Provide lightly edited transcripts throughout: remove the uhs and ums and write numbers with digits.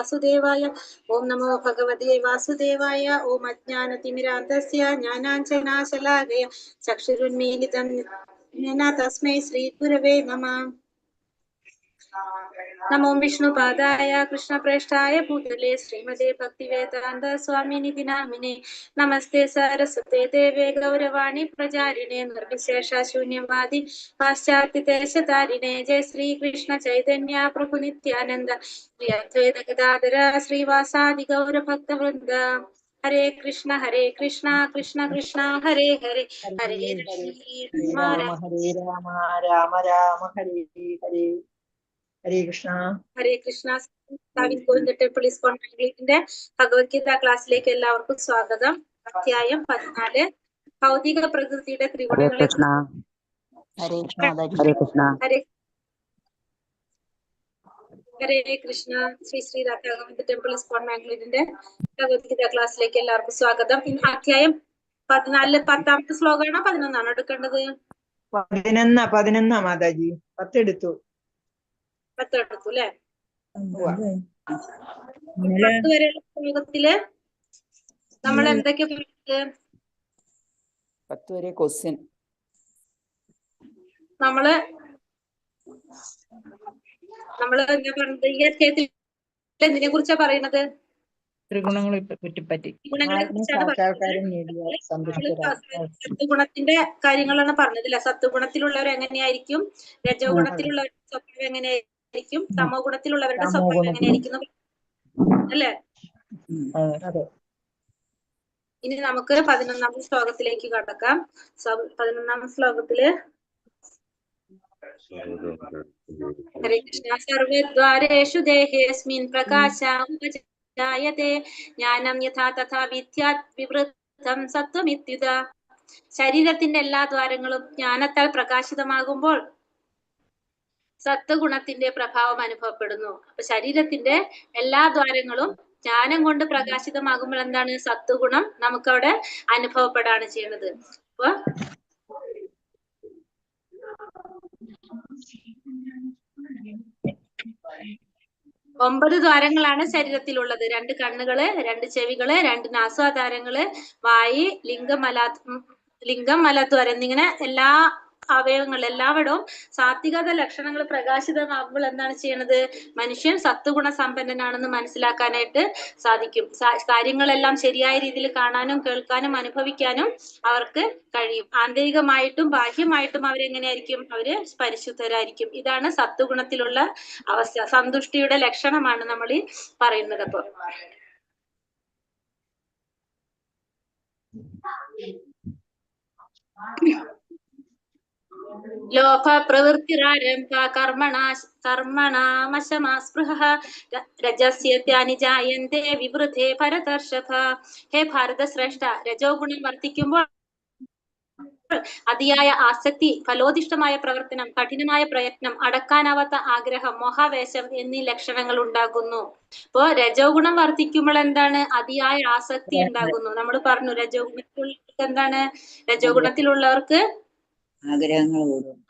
വാസുദേവായ. ഓം നമോ ഭഗവതേ വാസുദേവായ. ഓം അജ്ഞാനതിമിരാന്തസ്യ ജ്ഞാനാഞ്ജനാശലാകയ ചക്ഷുരുന്മീലിതം യേന തസ്മൈ ശ്രീ ഗുരവേ നമഃ. നമോ വിഷ്ണുപാദായ കൃഷ്ണപ്രേഷ്ഠായ ഭൂതലേ ശ്രീമതേ ഭക്തിവേദാന്ത സ്വാമിനിധി നാമിനെ. നമസ്തേ സരസ്വതേ ദേവേ ഗൗരവാണി പ്രചാരിണേ നിർവിശേഷ ശൂന്യവാദി പാശ്ചാത്യദേശതാരിണേ. ജയ ശ്രീ കൃഷ്ണ ചൈതന്യ പ്രഭു നിത്യാനന്ദ ശ്രീ അദ്വൈത ഗദാധര ശ്രീവാസാദി ഗൗരഭക്തവൃന്ദ. ഹരേ കൃഷ്ണ കൃഷ്ണ കൃഷ്ണ ഹരേ ഹരേ ഹരേ രാമ ഹരേ രാമ രാമ രാമ ഹരേ ഹരേ. ഹരേ കൃഷ്ണ. ഹരേ കൃഷ്ണ. ഗോവിന്ദ ടെമ്പിൾ ഇസ്കോൺ ബാംഗ്ലൂരിന്റെ ഭഗവത്ഗീത ക്ലാസ്സിലേക്ക് എല്ലാവർക്കും സ്വാഗതം. അധ്യായം 14 ഭൗതിക പ്രകൃതിയുടെ ത്രിഗുണങ്ങളെ. ഹരേ കൃഷ്ണ. ശ്രീ ശ്രീ രാധ ഗോവിന്ദ ടെമ്പിൾ ഇസ്കോൺ ബാംഗ്ലൂരിന്റെ ഭഗവത്ഗീത ക്ലാസ്സിലേക്ക് എല്ലാവർക്കും സ്വാഗതം. ഇന്ന് അധ്യായം 14 10ാമത്തെ ശ്ലോകമാണോ 11ആണോ എടുക്കേണ്ടത്? 11 മാതാജി. 10 എടുത്തു. 10 എടുത്തു അല്ലെ? 10 വരെയുള്ള ശ്ലോകത്തില് നമ്മൾ എന്തൊക്കെ പറഞ്ഞത്? 10 വരെ ക്വസ്റ്റ്യൻ നമ്മള് എന്താ പറഞ്ഞത്? ഈ അധ്യായത്തിൽ എന്തിനെ കുറിച്ചാ പറയുന്നത്? ത്രിഗുണങ്ങളെ പറ്റി. ഗുണങ്ങളെ കുറിച്ചാണ് സത്വഗുണത്തിന്റെ കാര്യങ്ങളാണ് പറഞ്ഞതില്ല. സത്വഗുണത്തിലുള്ളവർ എങ്ങനെയായിരിക്കും, രജോ ഗുണത്തിലുള്ളവരുടെ സ്വഭാവം എങ്ങനെയായിരിക്കും, തമോ ഗുണത്തിലുള്ളവരുടെ സ്വഭാവം എങ്ങനെയായിരിക്കും അല്ലെ? ഇനി നമുക്ക് 11ാമത്തെ ശ്ലോകത്തിലേക്ക് കടക്കാം. 11ാമത്തെ ശ്ലോകത്തില് ഹരേ കൃഷ്ണ. സർവദ്വാരേഷു ദേഹേസ്മിൻ പ്രകാശം ഉപജായതേ ജ്ഞാനം യഥാ തഥാ വിദ്യാത് വിവൃതം സത്വമിത്യുത. ശരീരത്തിന്റെ എല്ലാ ദ്വാരങ്ങളും ജ്ഞാനത്താൽ പ്രകാശിതമാകുമ്പോൾ സത്വഗുണത്തിന്റെ പ്രഭാവം അനുഭവപ്പെടുന്നു. അപ്പൊ ശരീരത്തിന്റെ എല്ലാ ദ്വാരങ്ങളും ജ്ഞാനം കൊണ്ട് പ്രകാശിതമാകുമ്പോൾ എന്താണ്? സത്വഗുണം നമുക്കവിടെ അനുഭവപ്പെടാണ് ചെയ്യുന്നത്. അപ്പൊ 9 ദ്വാരങ്ങളാണ് ശരീരത്തിലുള്ളത്. 2 കണ്ണുകള്, 2 ചെവികള്, 2 നാസാധാരങ്ങള്, വായി, ലിംഗം, മലദ്വാരം എന്നിങ്ങനെ എല്ലാ അവയവങ്ങൾ എല്ലാവിടവും സാത്വികത ലക്ഷണങ്ങൾ പ്രകാശിതമാകുമ്പോൾ എന്താണ് ചെയ്യണത്? മനുഷ്യൻ സത്വഗുണ സമ്പന്നനാണെന്ന് മനസ്സിലാക്കാനായിട്ട് സാധിക്കും. കാര്യങ്ങളെല്ലാം ശരിയായ രീതിയിൽ കാണാനും കേൾക്കാനും അനുഭവിക്കാനും അവർക്ക് കഴിയും. ആന്തരികമായിട്ടും ബാഹ്യമായിട്ടും അവരെങ്ങനെയായിരിക്കും? അവര് പരിശുദ്ധരായിരിക്കും. ഇതാണ് സത്വഗുണത്തിലുള്ള അവസ്ഥ. സന്തുഷ്ടിയുടെ ലക്ഷണമാണ് നമ്മൾ ഈ പറയുന്നത്. അപ്പൊ ലോഭ പ്രവൃത്തിരാരംഭ കർമ്മണാമശമാ സ്പൃഹഃ രജസ്യത്യാനി ജായന്തേ വിവൃതേ ഭരതർഷഭ. ഹേ ഭാരത ശ്രേഷ്ഠ, രജോ ഗുണം വർദ്ധിക്കുമ്പോൾ അതിയായ ആസക്തി, ഫലോദിഷ്ടമായ പ്രവർത്തനം, കഠിനമായ പ്രയത്നം, അടക്കാനാവാത്ത ആഗ്രഹം, മോഹാവേശം എന്നീ ലക്ഷണങ്ങൾ ഉണ്ടാകുന്നു. ഇപ്പോ രജോ ഗുണം വർദ്ധിക്കുമ്പോൾ എന്താണ്? അതിയായ ആസക്തി ഉണ്ടാകുന്നു. നമ്മൾ പറഞ്ഞു രജോ ഗുണത്തിലുള്ളവർക്ക് എന്താണ്? രജോ ഗുണത്തിലുള്ളവർക്ക്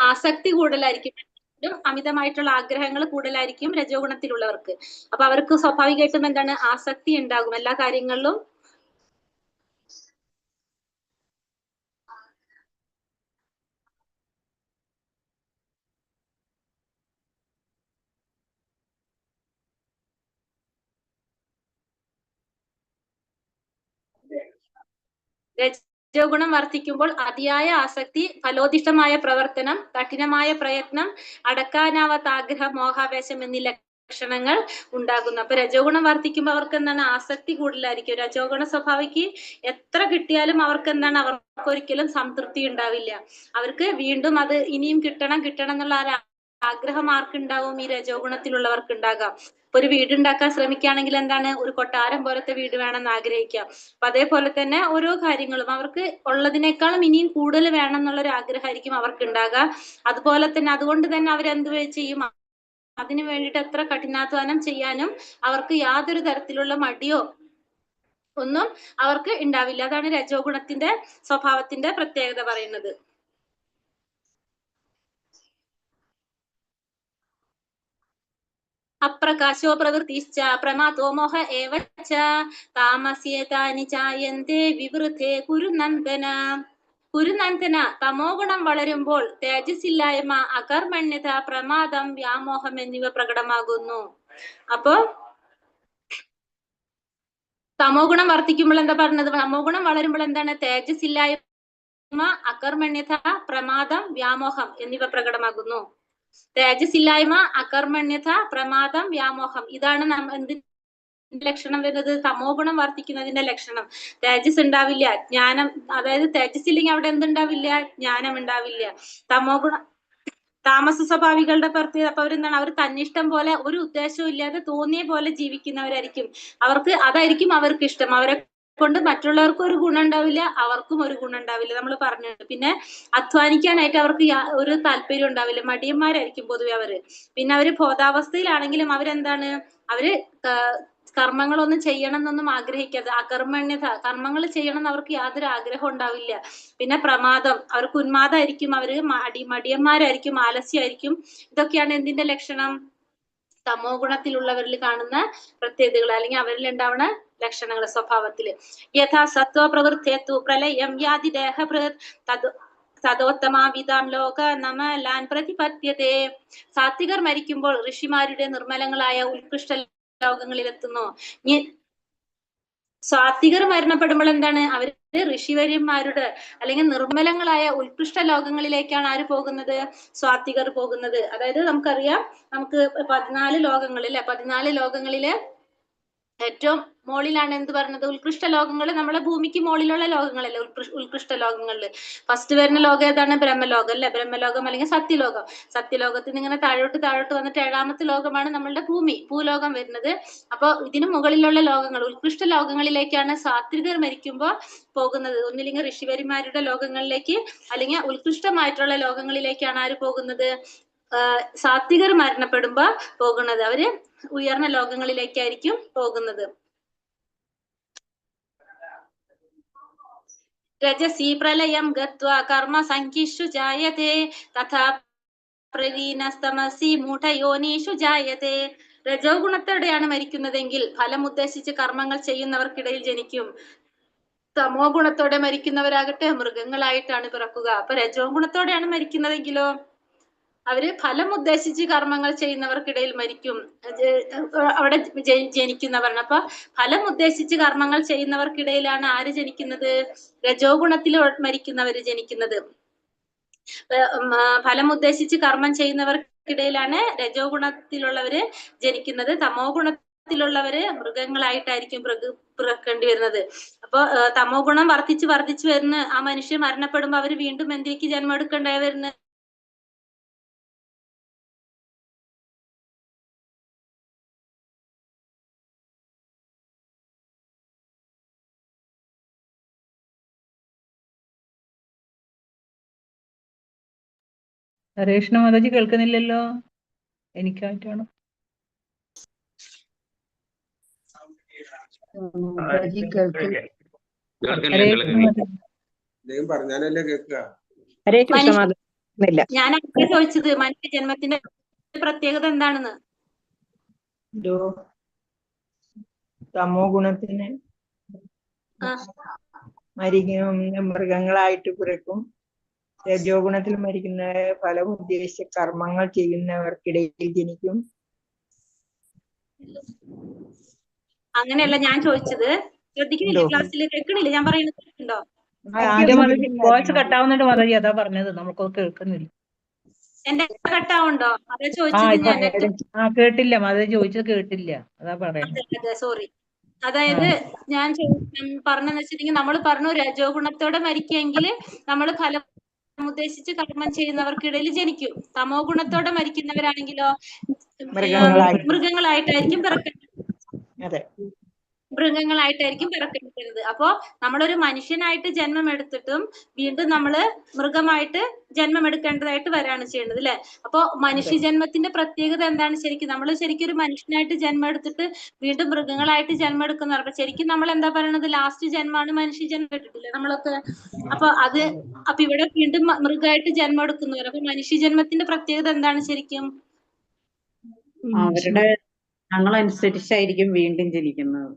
ആസക്തി കൂടുതലായിരിക്കും. അമിതമായിട്ടുള്ള ആഗ്രഹങ്ങൾ കൂടുതലായിരിക്കും രജോ ഗുണത്തിലുള്ളവർക്ക്. അപ്പൊ അവർക്ക് സ്വാഭാവികമായിട്ടും എന്താണ്? ആസക്തി ഉണ്ടാകും എല്ലാ കാര്യങ്ങളിലും. രജോ ഗുണം വർദ്ധിക്കുമ്പോൾ അതിയായ ആസക്തി, ഫലോദിഷ്ടമായ പ്രവർത്തനം, കഠിനമായ പ്രയത്നം, അടക്കാനാവാത്ത ആഗ്രഹം, മോഹാവേശം എന്നീ ലക്ഷണങ്ങൾ ഉണ്ടാകുന്നു. അപ്പൊ രജോ ഗുണം വർദ്ധിക്കുമ്പോൾ അവർക്ക് എന്താണ്? ആസക്തി കൂടുതലായിരിക്കും. രജോ ഗുണ സ്വഭാവിക്ക് എത്ര കിട്ടിയാലും അവർക്ക് എന്താണ്? അവർക്ക് ഒരിക്കലും സംതൃപ്തി ഉണ്ടാവില്ല. അവർക്ക് വീണ്ടും അത് ഇനിയും കിട്ടണം എന്നുള്ള ആഗ്രഹം ആർക്കുണ്ടാവും? ഈ രജോ ഗുണത്തിലുള്ളവർക്ക് ഉണ്ടാകാം. ഇപ്പൊ ഒരു വീടുണ്ടാക്കാൻ ശ്രമിക്കുകയാണെങ്കിൽ എന്താണ്? ഒരു കൊട്ടാരം പോലത്തെ വീട് വേണമെന്ന് ആഗ്രഹിക്കാം. അപ്പൊ അതേപോലെ തന്നെ ഓരോ കാര്യങ്ങളും അവർക്ക് ഉള്ളതിനേക്കാളും ഇനിയും കൂടുതൽ വേണം എന്നുള്ളൊരു ആഗ്രഹമായിരിക്കും അവർക്ക് ഉണ്ടാകുക. അതുപോലെ തന്നെ അതുകൊണ്ട് തന്നെ അവരെന്ത് ചെയ്യും? അതിനു വേണ്ടിയിട്ട് എത്ര കഠിനാധ്വാനം ചെയ്യാനും അവർക്ക് യാതൊരു തരത്തിലുള്ള മടിയോ ഒന്നും അവർക്ക് ഉണ്ടാവില്ല. അതാണ് രജോ ഗുണത്തിന്റെ സ്വഭാവത്തിന്റെ പ്രത്യേകത പറയുന്നത്. അപ്രകാശോ പ്രവൃത്തിശ്ച പ്രമാദോ മോഹ ഏവ ച താമസ്യേതാനി ചായന്തെ വിവൃതേ കുരുനന്ദന. കുരുനന്ദന, തമോ ഗുണം വളരുമ്പോൾ തേജസ്സില്ലായ്മ, അകർമ്മണ്യത, പ്രമാദം, വ്യാമോഹം എന്നിവ പ്രകടമാകുന്നു. അപ്പോ തമോ ഗുണം വർദ്ധിക്കുമ്പോൾ എന്താ പറഞ്ഞത്? തമോ ഗുണം വളരുമ്പോൾ എന്താണ്? തേജസ്സില്ലായ്മ, അകർമ്മണ്യത, പ്രമാദം, വ്യാമോഹം എന്നിവ പ്രകടമാകുന്നു. തേജസ്സില്ലായ്മ, അകർമ്മണ്യത, പ്രമാദം, വ്യാമോഹം, ഇതാണ് എന്തിന്റെ ലക്ഷണം വരുന്നത്? തമോ ഗുണം വർദ്ധിക്കുന്നതിന്റെ ലക്ഷണം. തേജസ് ഉണ്ടാവില്ല, ജ്ഞാനം, അതായത് തേജസ് ഇല്ലെങ്കിൽ അവിടെ എന്തുണ്ടാവില്ല? ജ്ഞാനം ഉണ്ടാവില്ല. തമോ ഗുണം താമസ സ്വഭാവികളുടെ പ്രത്യേകത അപ്പൊ അവരെന്താണ്? അവർ തന്നിഷ്ടം പോലെ ഒരു ഉദ്ദേശവും ഇല്ലാതെ തോന്നിയ പോലെ ജീവിക്കുന്നവരായിരിക്കും. അതായിരിക്കും അവർക്ക് ഇഷ്ടം. അവരെ കൊണ്ട് മറ്റുള്ളവർക്കും ഒരു ഗുണം ഉണ്ടാവില്ല, അവർക്കും ഒരു ഗുണം ഉണ്ടാവില്ല. നമ്മൾ പറഞ്ഞിട്ടുണ്ട്. പിന്നെ അധ്വാനിക്കാനായിട്ട് അവർക്ക് ഒരു താല്പര്യം ഉണ്ടാവില്ല, മടിയന്മാരായിരിക്കും പൊതുവെ അവര്. പിന്നെ അവര് ബോധാവസ്ഥയിലാണെങ്കിലും അവരെന്താണ്? അവര് കർമ്മങ്ങളൊന്നും ചെയ്യണം എന്നൊന്നും ആഗ്രഹിക്കാതെ, അകർമ്മണ്യത, കർമ്മങ്ങൾ ചെയ്യണം എന്ന് അവർക്ക് യാതൊരു ആഗ്രഹം ഉണ്ടാവില്ല. പിന്നെ പ്രമാദം, അവർക്ക് ഉന്മാദമായിരിക്കും, അവര് മടിയന്മാരായിരിക്കും, ആലസ്യമായിരിക്കും. ഇതൊക്കെയാണ് എന്തിന്റെ ലക്ഷണം? തമോ ഗുണത്തിലുള്ളവരിൽ കാണുന്ന പ്രത്യേകതകൾ, അല്ലെങ്കിൽ അവരിൽ ഉണ്ടാവുന്ന ലക്ഷണങ്ങൾ, സ്വഭാവത്തില്. യഥാ സത്വ പ്രവൃത്തേത്തു പ്രളയം യാതി ദേഹഭൃത് തദോത്തമാവിതാം ലോക നമലാൻ പ്രതിപദ്യതേ. സാത്വികർ മരിക്കുമ്പോൾ ഋഷിമാരുടെ നിർമ്മലങ്ങളായ ഉത്കൃഷ്ട ലോകങ്ങളിലെത്തുന്നു. സാത്വികർ മരണപ്പെടുമ്പോൾ എന്താണ്? അവര് ഋഷിവര്യന്മാരുടെ അല്ലെങ്കിൽ നിർമ്മലങ്ങളായ ഉത്കൃഷ്ട ലോകങ്ങളിലേക്കാണ് ആര് പോകുന്നത്? സാത്വികർ പോകുന്നത്. അതായത് നമുക്കറിയാം, നമുക്ക് 14 ലോകങ്ങളിൽ, 14 ലോകങ്ങളില് ഏറ്റവും മോളിലാണ് എന്ത് പറഞ്ഞത്? ഉത്കൃഷ്ട ലോകങ്ങൾ. നമ്മളെ ഭൂമിക്ക് മോളിലുള്ള ലോകങ്ങളല്ലേ ഉത്കൃഷ്ട ലോകങ്ങളില്. ഫസ്റ്റ് വരുന്ന ലോകം ഏതാണ്? ബ്രഹ്മലോകം അല്ലെ? ബ്രഹ്മലോകം അല്ലെങ്കിൽ സത്യലോകം. സത്യലോകത്തിൽ നിന്ന് ഇങ്ങനെ താഴോട്ട് വന്നിട്ട് 7ാമത്തെ ലോകമാണ് നമ്മളുടെ ഭൂലോകം വരുന്നത്. അപ്പൊ ഇതിനു മുകളിലുള്ള ലോകങ്ങൾ, ഉത്കൃഷ്ട ലോകങ്ങളിലേക്കാണ് സാത്വികർ മരിക്കുമ്പോൾ പോകുന്നത്. ഒന്നില്ലെങ്കിൽ ഋഷിവര്യന്മാരുടെ ലോകങ്ങളിലേക്ക്, അല്ലെങ്കിൽ ഉത്കൃഷ്ടമായിട്ടുള്ള ലോകങ്ങളിലേക്കാണ് ആര് പോകുന്നത്? സാത്വികർ മരണപ്പെടുമ്പോ പോകുന്നത്. അവര് ഉയർന്ന ലോകങ്ങളിലേക്കായിരിക്കും പോകുന്നത്. രജസി പ്രളയം ഗത്വാ കർമ്മ സംഖ്യഷു ജായതേ തഥാ പ്രലീനസ്തമസി മൂഢയോനീഷു ജായതേ. രജോ ഗുണത്തോടെയാണ് മരിക്കുന്നതെങ്കിൽ ഫലം ഉദ്ദേശിച്ച് കർമ്മങ്ങൾ ചെയ്യുന്നവർക്കിടയിൽ ജനിക്കും. തമോ ഗുണത്തോടെ മരിക്കുന്നവരാകട്ടെ മൃഗങ്ങളായിട്ടാണ് പിറക്കുക. അപ്പൊ രജോ ഗുണത്തോടെയാണ് മരിക്കുന്നതെങ്കിലോ അവര് ഫലം ഉദ്ദേശിച്ച് കർമ്മങ്ങൾ ചെയ്യുന്നവർക്കിടയിൽ മരിക്കും, അവിടെ ജനിക്കുന്നവരാണ്. അപ്പൊ ഫലം ഉദ്ദേശിച്ച് കർമ്മങ്ങൾ ചെയ്യുന്നവർക്കിടയിലാണ് ആര് ജനിക്കുന്നത്? രജോ ഗുണത്തിൽ മരിക്കുന്നവര് ജനിക്കുന്നത്. ഫലം ഉദ്ദേശിച്ച് കർമ്മം ചെയ്യുന്നവർക്കിടയിലാണ് രജോ ഗുണത്തിലുള്ളവര് ജനിക്കുന്നത്. തമോ ഗുണത്തിലുള്ളവര് മൃഗങ്ങളായിട്ടായിരിക്കും പിറക്കേണ്ടി വരുന്നത്. അപ്പൊ തമോ ഗുണം വർദ്ധിച്ചു വരുന്ന ആ മനുഷ്യർ മരണപ്പെടുമ്പോ അവര് വീണ്ടും എന്തിലേക്ക് ജന്മം എടുക്കേണ്ടായി വരുന്നത്? ഹരേഷ്ണ മാതാജി കേൾക്കുന്നില്ലല്ലോ. എനിക്കായിട്ടാണ്. ഞാൻ അങ്ങനെ ചോദിച്ചത് മനുഷ്യ ജന്മത്തിന്റെ പ്രത്യേകത എന്താണെന്ന്. തമോ ഗുണത്തിന് മരിക്കുന്ന മൃഗങ്ങളായിട്ട് പിറക്കും. രജോ ഗുണത്തിൽ മരിക്കുന്ന ഫലം ഉദ്ദേശിച്ച കർമ്മങ്ങൾ ചെയ്യുന്നവർക്കിടയിൽ ജനിക്കും. അങ്ങനെയല്ല ഞാൻ ചോദിച്ചത്. ശ്രദ്ധിക്കുന്നില്ല, ക്ലാസ്സിൽ കേൾക്കണില്ല ഞാൻ പറയുന്നത്? കേൾക്കുന്നുണ്ടോ? വോയിസ് കട്ടാവുന്നുണ്ട് മാതാജി, അതാ പറഞ്ഞത്. നമുക്കൊക്കെ കേൾക്കുന്നില്ല. എന്റെ കട്ടാവുണ്ടോ? അതാ ചോദിച്ചത് ഞാൻ. കേട്ടില്ല മാതാജി ചോദിച്ചത്, കേട്ടില്ല, അതാ പറയുന്നത്. അതെ, സോറി. അതായത് ഞാൻ പറഞ്ഞെന്ന് വെച്ചിട്ടുണ്ടെങ്കിൽ, നമ്മൾ പറഞ്ഞു രജോ ഗുണത്തോടെ മരിക്കുമെങ്കിൽ നമ്മൾ ഫലം ഉദ്ദേശിച്ച് കർമ്മം ചെയ്യുന്നവർക്കിടയിൽ ജനിക്കും. തമോ ഗുണത്തോടെ മരിക്കുന്നവരാണെങ്കിലോ മൃഗങ്ങളായിട്ടായിരിക്കും പിറക്കേണ്ടത്. അപ്പോ നമ്മളൊരു മനുഷ്യനായിട്ട് ജന്മം എടുത്തിട്ടും വീണ്ടും നമ്മള് മൃഗമായിട്ട് ജന്മം എടുക്കേണ്ടതായിട്ട് വരാണ് ചെയ്യുന്നത്, അല്ലെ? അപ്പൊ മനുഷ്യ ജന്മത്തിന്റെ പ്രത്യേകത എന്താണ്? ശരിക്കും നമ്മൾ ശരിക്കും ഒരു മനുഷ്യനായിട്ട് ജന്മം എടുത്തിട്ട് വീണ്ടും മൃഗങ്ങളായിട്ട് ജന്മം എടുക്കുന്ന, അപ്പൊ ശരിക്കും നമ്മൾ എന്താ പറയണത്? ലാസ്റ്റ് ജന്മമാണ് മനുഷ്യ ജന്മം എടുത്തിട്ടില്ലേ നമ്മളൊക്കെ? അപ്പൊ ഇവിടെ വീണ്ടും മൃഗമായിട്ട് ജന്മം എടുക്കുന്നവർ. അപ്പൊ മനുഷ്യ ജന്മത്തിന്റെ പ്രത്യേകത എന്താണ് ശരിക്കും? അവരുടെ ഞങ്ങളനുസരിച്ചായിരിക്കും വീണ്ടും ജനിക്കുന്നത്.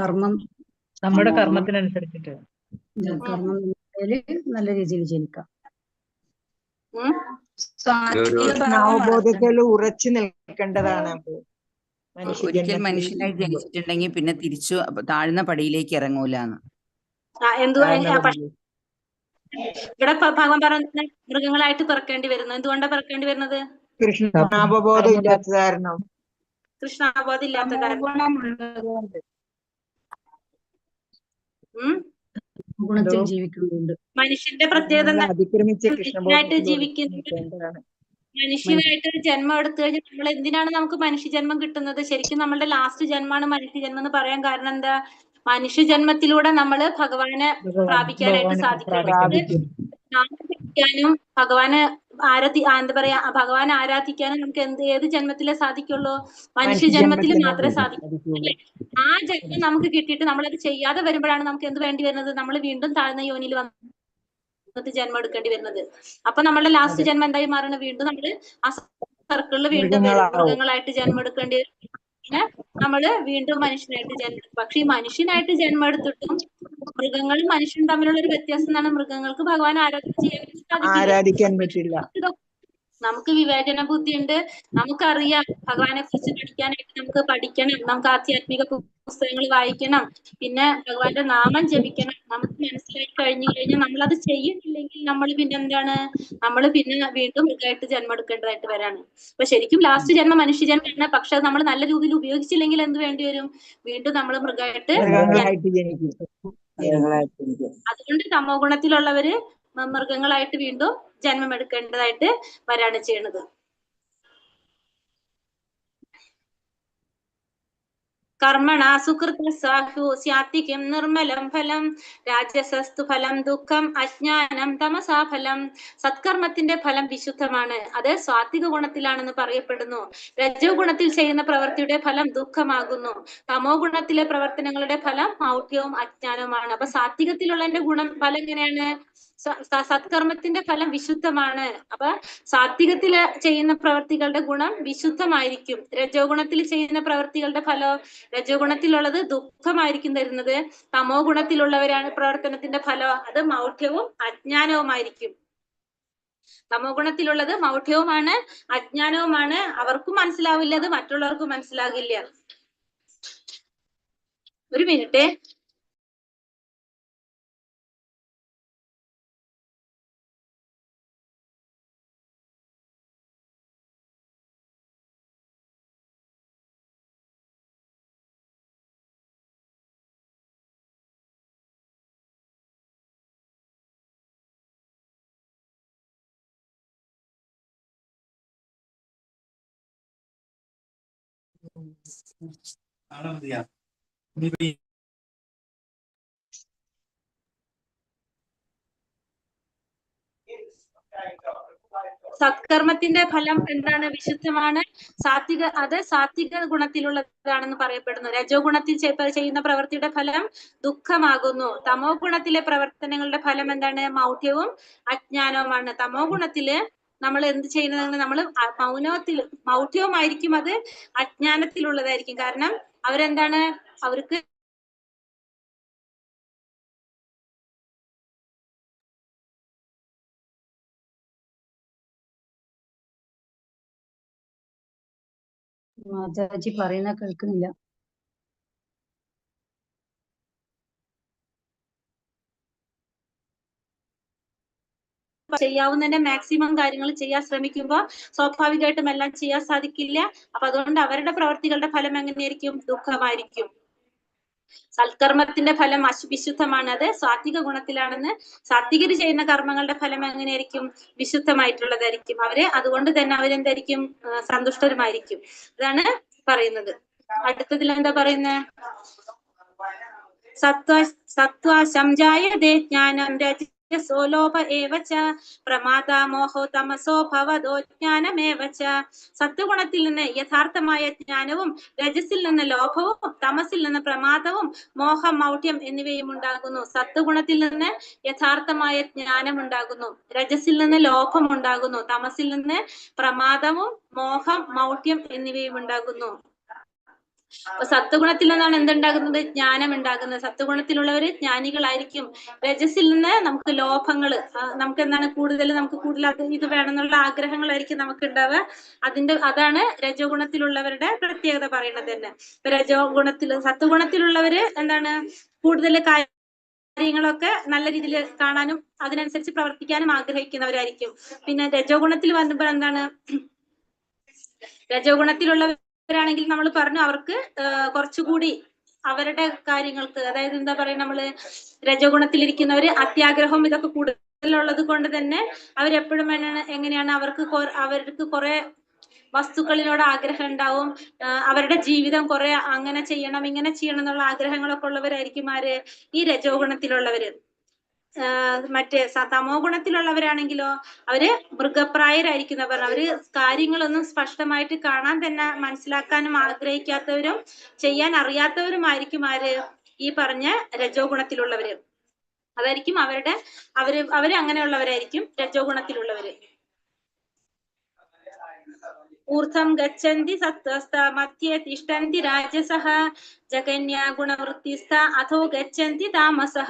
കർമ്മം നമ്മുടെ കർമ്മത്തിനനുസരിച്ചിട്ട്. കർമ്മം നല്ല രീതിയിൽ ജനിക്കാം. അവബോധത്തിൽ ഉറച്ചു നിൽക്കേണ്ടതാണ്. ഒരിക്കൽ മനുഷ്യനായി ജനിച്ചിട്ടുണ്ടെങ്കിൽ പിന്നെ തിരിച്ചു താഴ്ന്ന പടിയിലേക്ക് ഇറങ്ങൂലെന്ന്. ഇവിടെ ഭഗവാൻ പറഞ്ഞ മൃഗങ്ങളായിട്ട് പിറക്കേണ്ടി വരുന്നു. എന്തുകൊണ്ടാ പിറക്കേണ്ടി വരുന്നത്? കൃഷ്ണാവബോധം ഇല്ലാത്ത കാരണം. കൃഷ്ണാവബോധം ഇല്ലാത്ത കാരണം. ഗുണത്തിൽ ജീവിക്കുന്നുണ്ട്. മനുഷ്യന്റെ പ്രത്യേകത അതിക്രമിച്ച് മനുഷ്യനായിട്ട് ജീവിക്കുന്നത്. മനുഷ്യനായിട്ട് ജന്മം എടുത്തു കഴിഞ്ഞാൽ നമ്മൾ എന്തിനാണ് നമുക്ക് മനുഷ്യജന്മം കിട്ടുന്നത്? ശരിക്കും നമ്മളുടെ ലാസ്റ്റ് ജന്മമാണ് മനുഷ്യജന്മം എന്ന് പറയാൻ കാരണം എന്താ? മനുഷ്യജന്മത്തിലൂടെ നമ്മള് ഭഗവാനെ പ്രാപിക്കാനായിട്ട് സാധിക്കും. ഭഗവാന് എന്താ പറയാ, ഭഗവാനെ ആരാധിക്കാനും നമുക്ക് ഏത് ജന്മത്തിലേ സാധിക്കുള്ളൂ? മനുഷ്യജന്മത്തിൽ മാത്രമേ സാധിക്കൂ. ആ ജന്മം നമുക്ക് കിട്ടിയിട്ട് നമ്മളത് ചെയ്യാതെ വരുമ്പോഴാണ് നമുക്ക് എന്ത് വേണ്ടി വരുന്നത്? നമ്മൾ വീണ്ടും താഴ്ന്ന യോനിയിൽ വന്നിട്ട് ജന്മം എടുക്കേണ്ടി വരുന്നത്. അപ്പൊ നമ്മളുടെ ലാസ്റ്റ് ജന്മം എന്തായി മാറണം? വീണ്ടും നമ്മള് ആ സർക്കിളിൽ വീണ്ടും മൃഗങ്ങളായിട്ട് ജന്മം എടുക്കേണ്ടി വരും. പിന്നെ നമ്മള് വീണ്ടും മനുഷ്യനായിട്ട് ജന്മം എടുക്കും. പക്ഷെ ഈ മനുഷ്യനായിട്ട് ജന്മം എടുത്തിട്ടും മൃഗങ്ങളും മനുഷ്യനും തമ്മിലുള്ള ഒരു വ്യത്യാസം എന്താണ്? മൃഗങ്ങൾക്ക് ഭഗവാൻ ആരാധിക്കാൻ പറ്റില്ല. നമുക്ക് വിവേചന ബുദ്ധി ഉണ്ട്. നമുക്കറിയാം ഭഗവാനെ കുറിച്ച് പഠിക്കാനായിട്ട് നമുക്ക് പഠിക്കണം. നമുക്ക് ആധ്യാത്മിക പുസ്തകങ്ങൾ വായിക്കണം. പിന്നെ ഭഗവാന്റെ നാമം ജപിക്കണം. നമുക്ക് മനസ്സിലായി കഴിഞ്ഞാൽ നമ്മളത് ചെയ്യുന്നില്ലെങ്കിൽ നമ്മൾ പിന്നെ എന്താണ്? നമ്മൾ പിന്നെ വീണ്ടും മൃഗമായിട്ട് ജന്മം എടുക്കേണ്ടതായിട്ട് വരാണ്. അപ്പൊ ശരിക്കും ലാസ്റ്റ് ജന്മം മനുഷ്യജന്മമാണ്. പക്ഷെ അത് നമ്മൾ നല്ല രീതിയിൽ ഉപയോഗിച്ചില്ലെങ്കിൽ എന്ത് വേണ്ടി വരും? വീണ്ടും നമ്മൾ മൃഗമായിട്ട് ജനിക്കും. അതുകൊണ്ട് തമോ ഗുണത്തിലുള്ളവര് മൃഗങ്ങളായിട്ട് വീണ്ടും ജന്മം എടുക്കേണ്ടതായിട്ട് വരാണ് ചെയ്യണത്. കർമ്മണ സുകൃത സാഹു സ്യാത്തികം നിർമ്മലം ഫലം രാജസസ്തു ഫലം ദുഃഖം അജ്ഞാനം തമസാ ഫലം. സത്കർമ്മത്തിന്റെ ഫലം വിശുദ്ധമാണ്, അത് സ്വാത്വിക ഗുണത്തിലാണെന്ന് പറയപ്പെടുന്നു. രജോ ഗുണത്തിൽ ചെയ്യുന്ന പ്രവൃത്തിയുടെ ഫലം ദുഃഖമാകുന്നു. തമോ ഗുണത്തിലെ പ്രവർത്തനങ്ങളുടെ ഫലം മൗഢ്യവും അജ്ഞാനവുമാണ്. അപ്പൊ സാത്വികത്തിലുള്ളതിന്റെ ഫലം എങ്ങനെയാണ്? സത്കർമ്മത്തിന്റെ ഫലം വിശുദ്ധമാണ്. അപ്പൊ സാത്വികത്തില് ചെയ്യുന്ന പ്രവർത്തികളുടെ ഗുണം വിശുദ്ധമായിരിക്കും. രജോ ഗുണത്തിൽ ചെയ്യുന്ന പ്രവർത്തികളുടെ ഫലം, രജോ ഗുണത്തിലുള്ളത് ദുഃഖമായിരിക്കും തരുന്നത്. തമോ ഗുണത്തിലുള്ളവരാണ് പ്രവർത്തനത്തിന്റെ ഫലം, അത് മൗഢ്യവും അജ്ഞാനവുമായിരിക്കും. തമോ ഗുണത്തിലുള്ളത് മൗഢ്യവുമാണ് അജ്ഞാനവുമാണ്. അവർക്കും മനസ്സിലാവില്ല, അത് മറ്റുള്ളവർക്കും മനസ്സിലാകില്ല. ഒരു മിനിറ്റ്. സത്കർമ്മത്തിന്റെ ഫലം എന്താണ്? വിശുദ്ധമാണ്. അത് സാത്വിക ഗുണത്തിലുള്ളതാണെന്ന് പറയപ്പെടുന്നു. രജോ ഗുണത്തിൽ ചെയ്യുന്ന പ്രവൃത്തിയുടെ ഫലം ദുഃഖമാകുന്നു. തമോ ഗുണത്തിലെ പ്രവർത്തനങ്ങളുടെ ഫലം എന്താണ്? മൗഢ്യവും അജ്ഞാനവുമാണ്. തമോ ഗുണത്തില് നമ്മൾ എന്ത് ചെയ്യുന്നത്? നമ്മൾ മൗഢ്യവുമായിരിക്കും, അത് അജ്ഞാനത്തിലുള്ളതായിരിക്കും. കാരണം അവരെന്താണ്? അവർക്ക് മാതാജി പറയുന്ന കേൾക്കുന്നില്ല. ചെയ്യാവുന്നതിന്റെ മാക്സിമം കാര്യങ്ങൾ ചെയ്യാൻ ശ്രമിക്കുമ്പോൾ സ്വാഭാവികമായിട്ടും എല്ലാം ചെയ്യാൻ സാധിക്കില്ല. അപ്പൊ അതുകൊണ്ട് അവരുടെ പ്രവർത്തികളുടെ ഫലം എങ്ങനെയായിരിക്കും? ദുഃഖമായിരിക്കും. സൽക്കർമ്മത്തിന്റെ ഫലം വിശുദ്ധമാണ്, അത് സാത്വിക ഗുണത്തിലാണെന്ന്. സാത്വികര് ചെയ്യുന്ന കർമ്മങ്ങളുടെ ഫലം എങ്ങനെയായിരിക്കും? വിശുദ്ധമായിട്ടുള്ളതായിരിക്കും. അവര് അതുകൊണ്ട് തന്നെ അവരെന്തായിരിക്കും? സന്തുഷ്ടരുമായിരിക്കും. അതാണ് പറയുന്നത്. അടുത്തതിൽ എന്താ പറയുന്നത്? സത്വ സംജായതേ ജ്ഞാനം രജസോ ലോഭ ഏവ ച പ്രമാദ മോഹോ തമസോ ഭവദോ ജ്ഞാനമേവ ച. സത്വഗുണത്തിൽ നിന്ന് യഥാർത്ഥമായ ജ്ഞാനവും രജസിൽ നിന്ന് ലോഭവും തമസിൽ നിന്ന് പ്രമാദവും മോഹം മൗഢ്യം എന്നിവയും ഉണ്ടാകുന്നു. സത്വഗുണത്തിൽ നിന്ന് യഥാർത്ഥമായ ജ്ഞാനം ഉണ്ടാകുന്നു, രജസിൽ നിന്ന് ലോഭം ഉണ്ടാകുന്നു, തമസിൽ നിന്ന് പ്രമാദവും മോഹം മൗഢ്യം എന്നിവയും ഉണ്ടാകുന്നു. അപ്പൊ സത്വഗുണത്തിൽ നിന്നാണ് എന്തുണ്ടാകുന്നത്? ജ്ഞാനം ഉണ്ടാകുന്നത്. സത്വഗുണത്തിലുള്ളവര് ജ്ഞാനികളായിരിക്കും. രജസിൽ നിന്ന് നമുക്ക് ലോഭങ്ങള്, നമുക്ക് എന്താണ് നമുക്ക് കൂടുതൽ ഇത് വേണമെന്നുള്ള ആഗ്രഹങ്ങളായിരിക്കും നമുക്ക് ഉണ്ടാവുക. അതാണ് രജോ ഗുണത്തിലുള്ളവരുടെ പ്രത്യേകത പറയുന്നത് തന്നെ. ഇപ്പൊ സത്വഗുണത്തിലുള്ളവര് എന്താണ് കൂടുതൽ കാര്യങ്ങളൊക്കെ നല്ല രീതിയിൽ കാണാനും അതിനനുസരിച്ച് പ്രവർത്തിക്കാനും ആഗ്രഹിക്കുന്നവരായിരിക്കും. പിന്നെ രജോ ഗുണത്തിൽ വരുമ്പോൾ എന്താണ്, രജോ ഗുണത്തിലുള്ളവരാണെങ്കിൽ നമ്മൾ പറഞ്ഞു അവർക്ക് കുറച്ചുകൂടി അവരുടെ കാര്യങ്ങൾക്ക്, അതായത് എന്താ പറയാ, നമ്മള് രജോ ഗുണത്തിലിരിക്കുന്നവര് അത്യാഗ്രഹവും ഇതൊക്കെ കൂടുതലുള്ളത് കൊണ്ട് തന്നെ അവരെപ്പോഴും എങ്ങനെയാണ് അവർക്ക് കുറെ വസ്തുക്കളിനോട് ആഗ്രഹം ഉണ്ടാവും. അവരുടെ ജീവിതം കുറെ അങ്ങനെ ചെയ്യണം ഇങ്ങനെ ചെയ്യണം എന്നുള്ള ആഗ്രഹങ്ങളൊക്കെ ഉള്ളവരായിരിക്കും ആര്? ഈ രജോ ഗുണത്തിലുള്ളവര്. മറ്റേ തമോ ഗുണത്തിലുള്ളവരാണെങ്കിലോ അവര് മൃഗപ്രായരായിരിക്കുന്നവർ. അവര് കാര്യങ്ങളൊന്നും സ്പഷ്ടമായിട്ട് കാണാൻ തന്നെ മനസ്സിലാക്കാനും ആഗ്രഹിക്കാത്തവരും ചെയ്യാൻ അറിയാത്തവരുമായിരിക്കും ആര്? ഈ പറഞ്ഞ രജോ ഗുണത്തിലുള്ളവര്. അതായിരിക്കും അവര് അങ്ങനെയുള്ളവരായിരിക്കും രജോ ഗുണത്തിലുള്ളവര്. ഊർധ്വം ഗച്ഛന്തി സത്വസ്ഥ മധ്യേ തിഷ്ഠന്തി രാജസഃ ജഗന്യ ഗുണവൃത്തിസ്ഥ അധോ ഗച്ഛന്തി താമസഃ.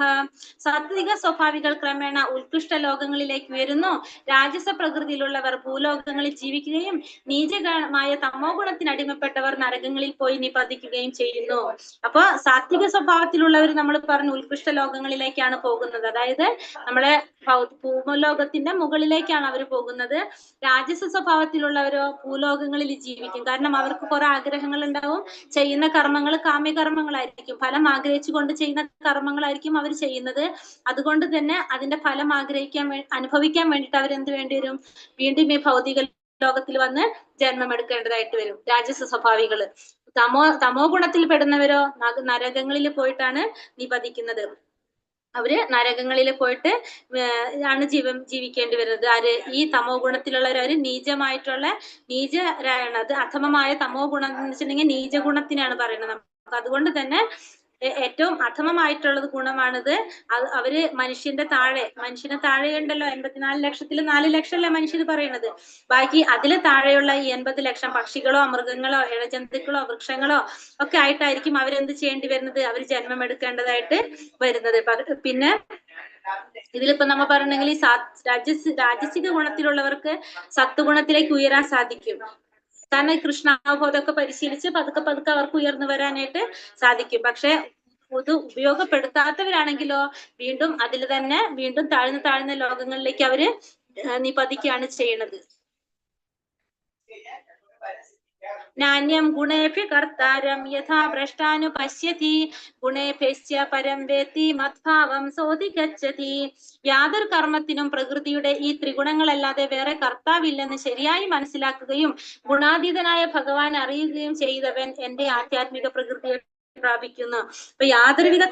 സാത്വിക സ്വഭാവികൾ ക്രമേണ ഉത്കൃഷ്ട ലോകങ്ങളിലേക്ക് വരുന്നു. രാജസ പ്രകൃതിയിലുള്ളവർ ഭൂലോകങ്ങളിൽ ജീവിക്കുകയും നീചമായ തമോ ഗുണത്തിന് അടിമപ്പെട്ടവർ നരകങ്ങളിൽ പോയി നിപതിക്കുകയും ചെയ്യുന്നു. അപ്പൊ സാത്വിക സ്വഭാവത്തിലുള്ളവർ നമ്മൾ പറഞ്ഞു ഉത്കൃഷ്ട ലോകങ്ങളിലേക്കാണ് പോകുന്നത്. അതായത് നമ്മളെ ഭൂലോകത്തിന്റെ മുകളിലേക്കാണ് അവർ പോകുന്നത്. രാജസ സ്വഭാവത്തിലുള്ളവരോ ഭൂലോകങ്ങളിൽ ജീവിക്കും. കാരണം അവർക്ക് കുറെ ആഗ്രഹങ്ങൾ ഉണ്ടാവും. ചെയ്യുന്ന കർമ്മങ്ങൾ കാമ്യകർമ്മങ്ങളായിരിക്കും. ഫലം ആഗ്രഹിച്ചുകൊണ്ട് ചെയ്യുന്ന കർമ്മങ്ങളായിരിക്കും അവർ ചെയ്യുന്നത്. അതുകൊണ്ട് തന്നെ അതിന്റെ ഫലം അനുഭവിക്കാൻ വേണ്ടിയിട്ട് അവരെന്ത് വേണ്ടി വരും? വീണ്ടും ഈ ഭൗതിക ലോകത്തിൽ വന്ന് ജന്മമെടുക്കേണ്ടതായിട്ട് വരും. രാജസ സ്വഭാവികള്. തമോ ഗുണത്തിൽ പെടുന്നവരോ നരകങ്ങളിൽ പോയിട്ടാണ് നിപതിക്കുന്നത്. അവര് നരകങ്ങളിൽ പോയിട്ട് ആണ് ജീവിക്കേണ്ടി വരുന്നത്. ആര്? ഈ തമോ ഗുണത്തിലുള്ളവര് നീചരാണ്. അത് അധമമായ തമോ ഗുണം എന്ന് വെച്ചിട്ടുണ്ടെങ്കിൽ നീച ഗുണത്തിനാണ് പറയുന്നത്. അതുകൊണ്ട് തന്നെ ഏറ്റവും അധമമായിട്ടുള്ളത് ഗുണമാണിത്. അവര് മനുഷ്യനെ താഴെ ഉണ്ടല്ലോ 84 ലക്ഷത്തിൽ 4 ലക്ഷം അല്ലേ മനുഷ്യർ പറയുന്നത്. ബാക്കി അതില് താഴെയുള്ള ഈ 80 ലക്ഷം പക്ഷികളോ മൃഗങ്ങളോ ഇഴജന്തുക്കളോ വൃക്ഷങ്ങളോ ഒക്കെ ആയിട്ടായിരിക്കും അവരെന്ത് ചെയ്യേണ്ടി വരുന്നത്? അവർ ജന്മം എടുക്കേണ്ടതായിട്ട് വരുന്നത്. പിന്നെ ഇതിലിപ്പോ നമ്മ പറഞ്ഞെങ്കിൽ ഈ രാജസിക ഗുണത്തിലുള്ളവർക്ക് സത്വഗുണത്തിലേക്ക് ഉയരാൻ സാധിക്കും. കാരണം കൃഷ്ണാവബോധമൊക്കെ പരിശീലിച്ച് പതുക്കെ അവർക്ക് ഉയർന്നു വരാനായിട്ട് സാധിക്കും. പക്ഷെ ഇത് ഉപയോഗപ്പെടുത്താത്തവരാണെങ്കിലോ വീണ്ടും അതിൽ തന്നെ വീണ്ടും താഴ്ന്ന ലോകങ്ങളിലേക്ക് അവര് നിപതിക്കുകയാണ് ചെയ്യുന്നത്. നാന്യം ഗുണേഭ്യ കർത്താരം യഥാ ഭ്രഷ്ടാനുപശ്യതി ഗുണേഭ്യശ്ച പരം വേത്തി മദ്ഭാവം സോധിഗച്ഛതി. യാതൊരു കർമ്മത്തിനും പ്രകൃതിയുടെ ഈ ത്രിഗുണങ്ങളല്ലാതെ വേറെ കർത്താവില്ലെന്ന് ശരിയായി മനസ്സിലാക്കുകയും ഗുണാതീതനായ ഭഗവാൻ അറിയുകയും ചെയ്തവൻ എന്റെ ആധ്യാത്മിക പ്രകൃതിയെ പ്രാപിക്കുന്നു. അപ്പൊ യാതൊരുവിധ